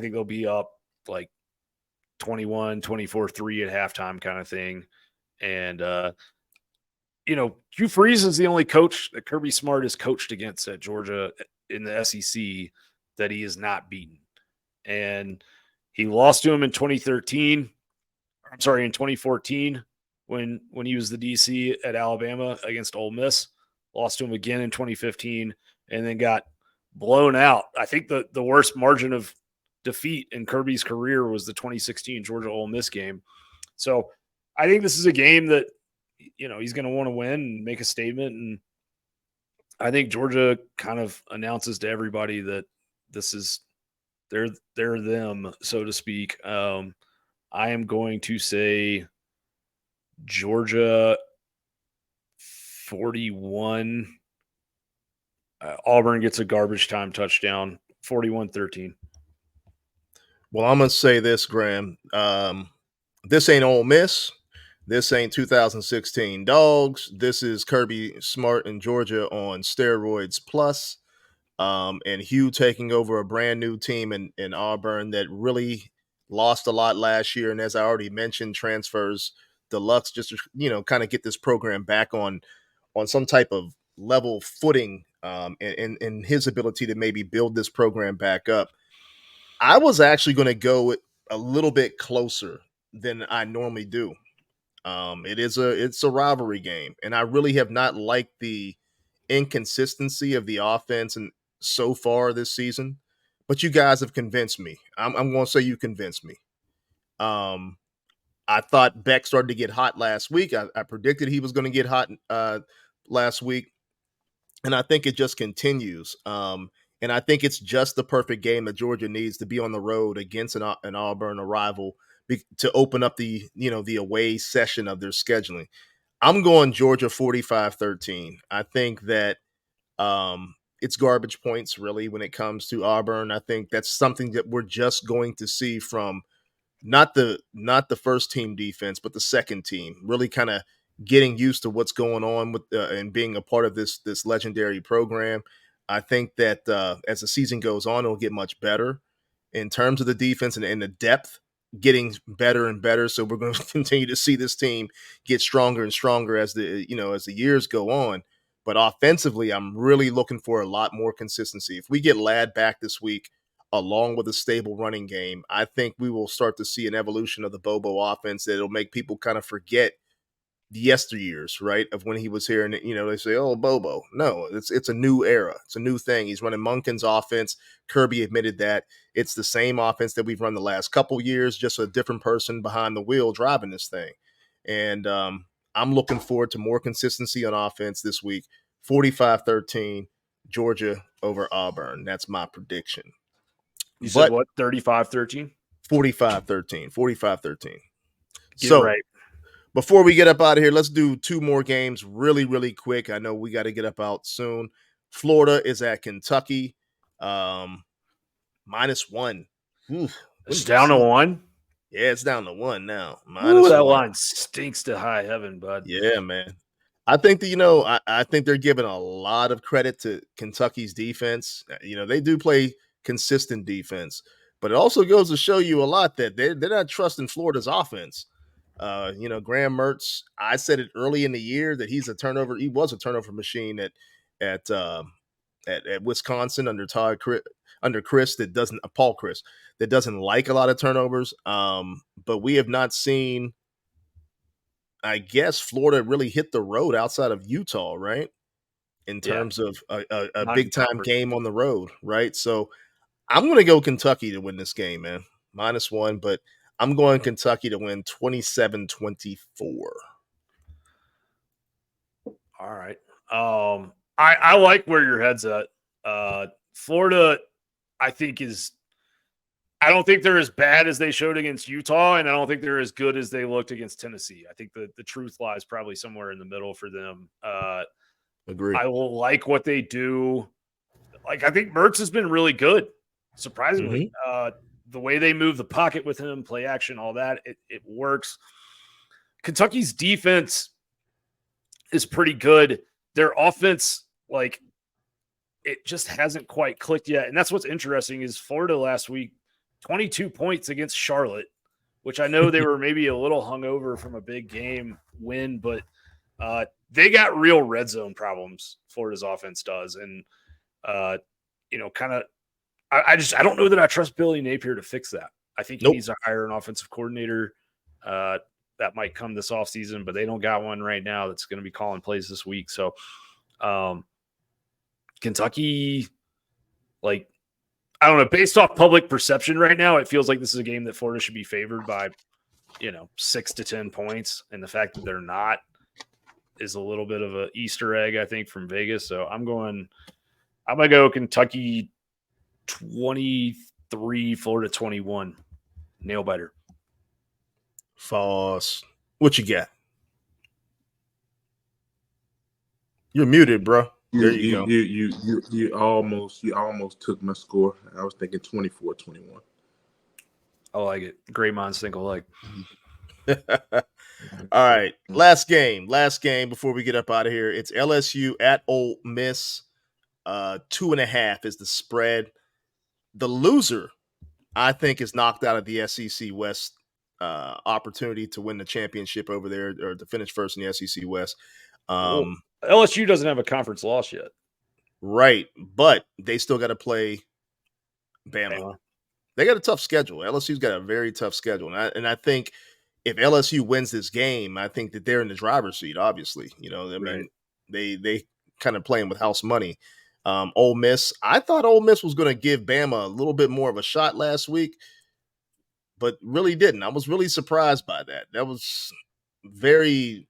think they'll be up 21, 24-3 at halftime kind of thing. And, Hugh Freeze is the only coach that Kirby Smart has coached against at Georgia in the SEC that he has not beaten. And he lost to him in 2014 when he was the DC at Alabama against Ole Miss. Lost to him again in 2015 and then got blown out. I think the worst margin of defeat in Kirby's career was the 2016 Georgia Ole Miss game. So I think this is a game that, he's going to want to win and make a statement. And I think Georgia kind of announces to everybody that this is they're them, so to speak. I am going to say Georgia 41. Auburn gets a garbage time touchdown, 41-13. Well, I'm going to say this, Graham. This ain't Ole Miss. This ain't 2016 Dogs. This is Kirby Smart in Georgia on steroids plus. And Hugh taking over a brand new team in Auburn that really lost a lot last year. And as I already mentioned, transfers Deluxe just to, kind of get this program back on some type of level footing in his ability to maybe build this program back up. I was actually going to go a little bit closer than I normally do. It's a rivalry game, and I really have not liked the inconsistency of the offense and so far this season. But you guys have convinced me. I'm going to say you convinced me. I thought Beck started to get hot last week. I predicted he was going to get hot last week, and I think it just continues. And I think it's just the perfect game that Georgia needs to be on the road against an Auburn, a rival, to open up the away session of their scheduling. I'm going Georgia 45-13. I think that it's garbage points really when it comes to Auburn. I think that's something that we're just going to see from not the first team defense, but the second team really kind of getting used to what's going on with and being a part of this legendary program. I think that as the season goes on, it'll get much better in terms of the defense and the depth getting better and better. So we're going to continue to see this team get stronger and stronger as the years go on. But offensively, I'm really looking for a lot more consistency. If we get Ladd back this week, along with a stable running game, I think we will start to see an evolution of the Bobo offense that'll make people kind of forget the yesteryears, right, of when he was here. And, they say, oh, Bobo. No, it's a new era. It's a new thing. He's running Munkin's offense. Kirby admitted that. It's the same offense that we've run the last couple years, just a different person behind the wheel driving this thing. And I'm looking forward to more consistency on offense this week. 45-13, Georgia over Auburn. That's my prediction. You said what, 35-13? 45-13. 45-13. Get it right. Before we get up out of here, let's do two more games really, really quick. I know we got to get up out soon. Florida is at Kentucky. -1. It's down to 1? Yeah, it's down to 1 now. Ooh, that -1. line stinks to high heaven, bud. Yeah, man. I think that, I think they're giving a lot of credit to Kentucky's defense. They do play consistent defense, but it also goes to show you a lot that they're not trusting Florida's offense. Graham Mertz, I said it early in the year that he was a turnover machine at Wisconsin under Chris that doesn't Paul Chris that doesn't like a lot of turnovers. But we have not seen, I guess, Florida really hit the road outside of Utah, right? In terms of a big time game on the road, right? So I'm going to go Kentucky to win this game, man. -1, but I'm going Kentucky to win 27-24. All right. I like where your head's at. Florida, I don't think they're as bad as they showed against Utah, and I don't think they're as good as they looked against Tennessee. I think the truth lies probably somewhere in the middle for them. Agree. I will like what they do. I think Mertz has been really good, surprisingly. The way they move the pocket with him, play action, all that, it works. Kentucky's defense is pretty good. Their offense, it just hasn't quite clicked yet. And that's what's interesting is Florida last week, 22 points against Charlotte, which I know they were maybe a little hungover from a big game win, but they got real red zone problems. Florida's offense does. And, I don't know that I trust Billy Napier to fix that. I think he needs to hire an offensive coordinator. That might come this offseason, but they don't got one right now that's going to be calling plays this week. So Kentucky, I don't know, based off public perception right now, it feels like this is a game that Florida should be favored by, 6 to 10 points. And the fact that they're not is a little bit of an Easter egg, I think, from Vegas. So I'm going to go Kentucky 23, Florida 21. Nail biter. False. What you got? You're muted, bro. There you go. You almost took my score. I was thinking 24-21. I like it. Great minds think alike. All right. Last game before we get up out of here. It's LSU at Ole Miss. 2.5 is the spread. The loser, I think, is knocked out of the SEC West opportunity to win the championship over there or to finish first in the SEC West. LSU doesn't have a conference loss yet. Right, but they still got to play Bama. They got a tough schedule. LSU's got a very tough schedule. And I think if LSU wins this game, I think that they're in the driver's seat, obviously. Mean, they kind of playing with house money. Ole Miss, I thought Ole Miss was going to give Bama a little bit more of a shot last week, but really didn't. I was really surprised by that. That was very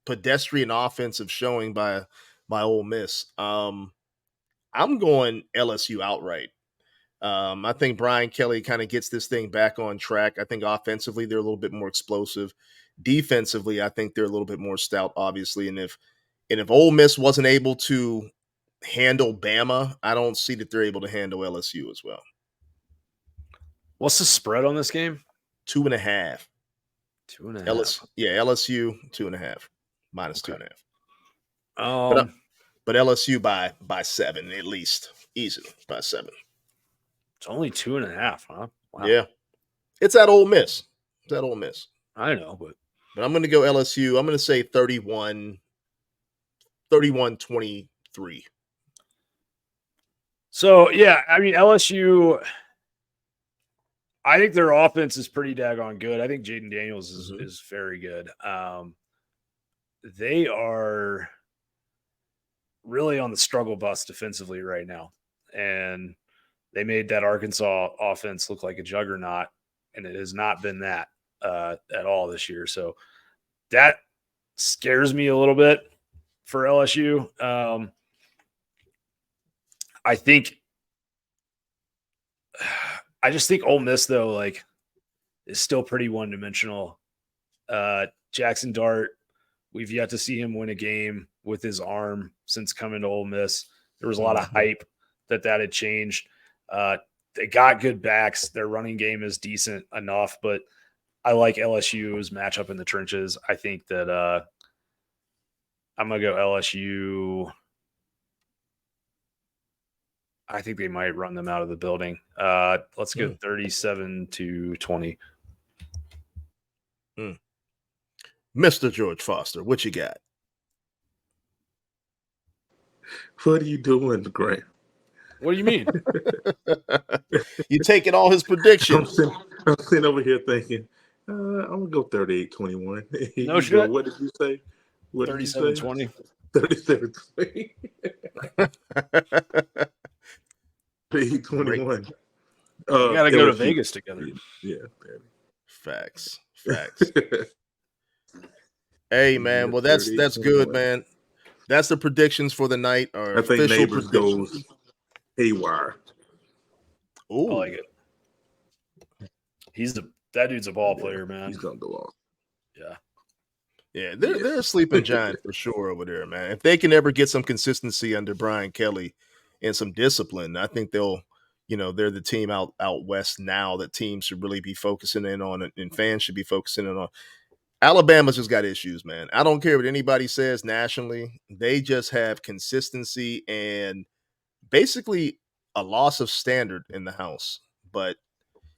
pedestrian offensive showing by Ole Miss. I'm going LSU outright. I think Brian Kelly kind of gets this thing back on track. I think offensively they're a little bit more explosive. Defensively, I think they're a little bit more stout, obviously. And if Ole Miss wasn't able to handle Bama, I don't see that they're able to handle LSU as well. What's the spread on this game? 2.5. 2.5. LSU 2.5. -2.5. But LSU by 7 at least, easily by 7. It's only 2.5, huh? Wow. Yeah, it's at Ole Miss. I know, but I'm going to go LSU. I'm going to say 31-23. So yeah, I mean LSU. I think their offense is pretty daggone good. I think Jaden Daniels is very good. They are really on the struggle bus defensively right now. And they made that Arkansas offense look like a juggernaut, and it has not been that at all this year. So that scares me a little bit for LSU. I just think Ole Miss, though, is still pretty one-dimensional. Jackson Dart, we've yet to see him win a game with his arm since coming to Ole Miss. There was a lot of hype that had changed. They got good backs. Their running game is decent enough, but I like LSU's matchup in the trenches. I think that I'm going to go LSU. I think they might run them out of the building. Let's go 37-20. Mr. George Foster, what you got? What are you doing, Grant? What do you mean? You taking all his predictions. I'm sitting over here thinking, I'm going to go 38-21. No shit. What did you say? 37-20. 37-20. 38-21. We got to go to Vegas together. Yeah. Facts. Hey, man. Well, that's good, man. That's the predictions for the night. I think Neighbors goes haywire. Ooh. I like it. That dude's a ball player, man. He's gonna go off. Yeah, they're a sleeping giant for sure over there, man. If they can ever get some consistency under Brian Kelly and some discipline, I think they'll, they're the team out west now that teams should really be focusing in on, and fans should be focusing in on. Alabama's just got issues, man. I don't care what anybody says nationally. They just have consistency and basically a loss of standard in the house. But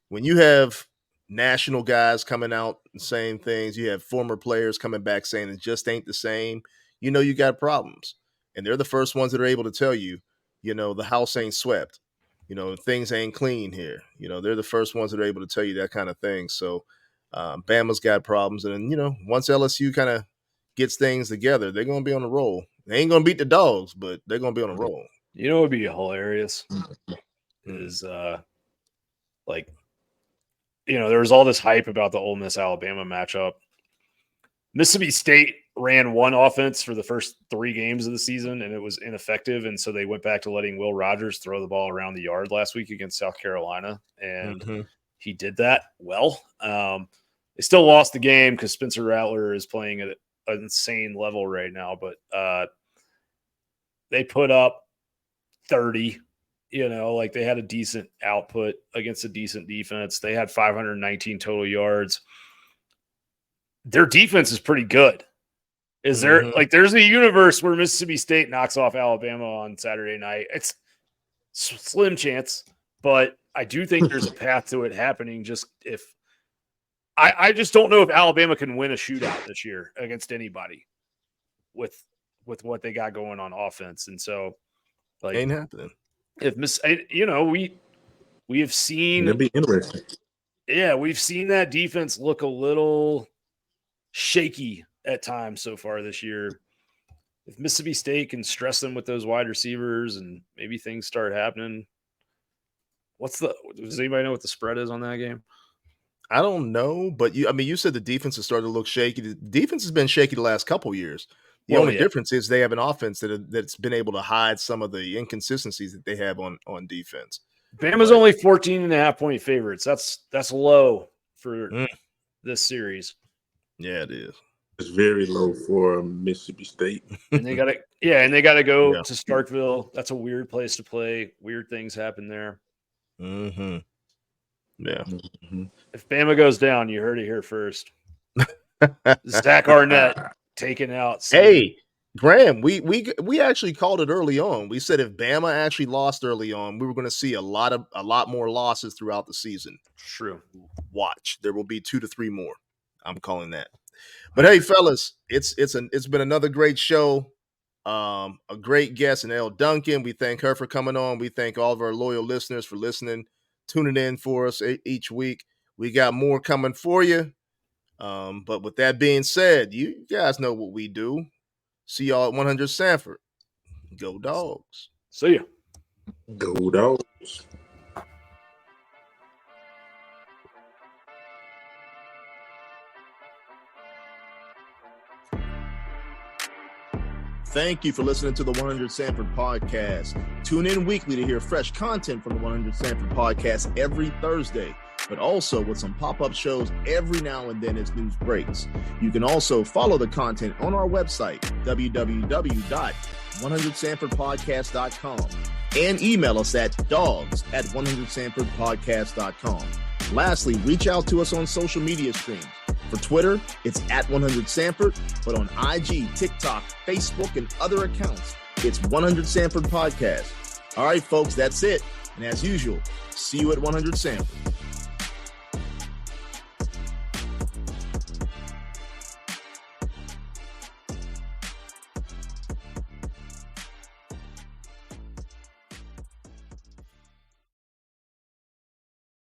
when you have national guys coming out and saying things, you have former players coming back saying it just ain't the same, you got problems. And they're the first ones that are able to tell you, the house ain't swept, things ain't clean here. They're the first ones that are able to tell you that kind of thing. So Bama's got problems. And, once LSU kind of gets things together, they're going to be on a roll. They ain't going to beat the Dogs, but they're going to be on a roll. What would be hilarious is there was all this hype about the Ole Miss Alabama matchup. Mississippi State ran one offense for the first 3 games of the season, and it was ineffective. And so they went back to letting Will Rogers throw the ball around the yard last week against South Carolina. And he did that well. They still lost the game because Spencer Rattler is playing at an insane level right now. But they put up 30. They had a decent output against a decent defense. They had 519 total yards. Their defense is pretty good. Is there there's a universe where Mississippi State knocks off Alabama on Saturday night? It's slim chance, but I do think there's a path to it happening. Just if I just don't know if Alabama can win a shootout this year against anybody with what they got going on offense. And so ain't happening. If we have seen it'll be interesting. Yeah, we've seen that defense look a little shaky at times so far this year. If Mississippi State can stress them with those wide receivers and maybe things start happening. Does anybody know what the spread is on that game? I don't know, but you said the defense has started to look shaky. The defense has been shaky the last couple years. The only difference is they have an offense that's been able to hide some of the inconsistencies that they have on defense. Bama's only 14.5-point favorites. That's low for this series. Yeah, it is. It's very low for Mississippi State. And they got to go to Starkville. That's a weird place to play. Weird things happen there. Mm-hmm. Yeah. Mm-hmm. If Bama goes down, you heard it here first. Zach Arnett taken out. Hey, Graham, we actually called it early on. We said if Bama actually lost early on, we were going to see a lot more losses throughout the season. True. Watch, there will be 2 to 3 more. I'm calling that. But hey, fellas, it's been another great show. A great guest in Elle Duncan. We thank her for coming on. We thank all of our loyal listeners for listening, tuning in for us each week. We got more coming for you. But with that being said, you guys know what we do. See y'all at 100 Sanford. Go Dogs. See ya. Go Dogs. Thank you for listening to the 100 Sanford podcast. Tune in weekly to hear fresh content from the 100 Sanford podcast every Thursday, but also with some pop-up shows every now and then as news breaks. You can also follow the content on our website, www.100sanfordpodcast.com, and email us at dogs@100sanfordpodcast.com. Lastly, reach out to us on social media streams. For Twitter, it's @100Sanford, but on IG, TikTok, Facebook, and other accounts, it's 100 Sanford Podcast. All right, folks, that's it. And as usual, see you at 100 Sanford.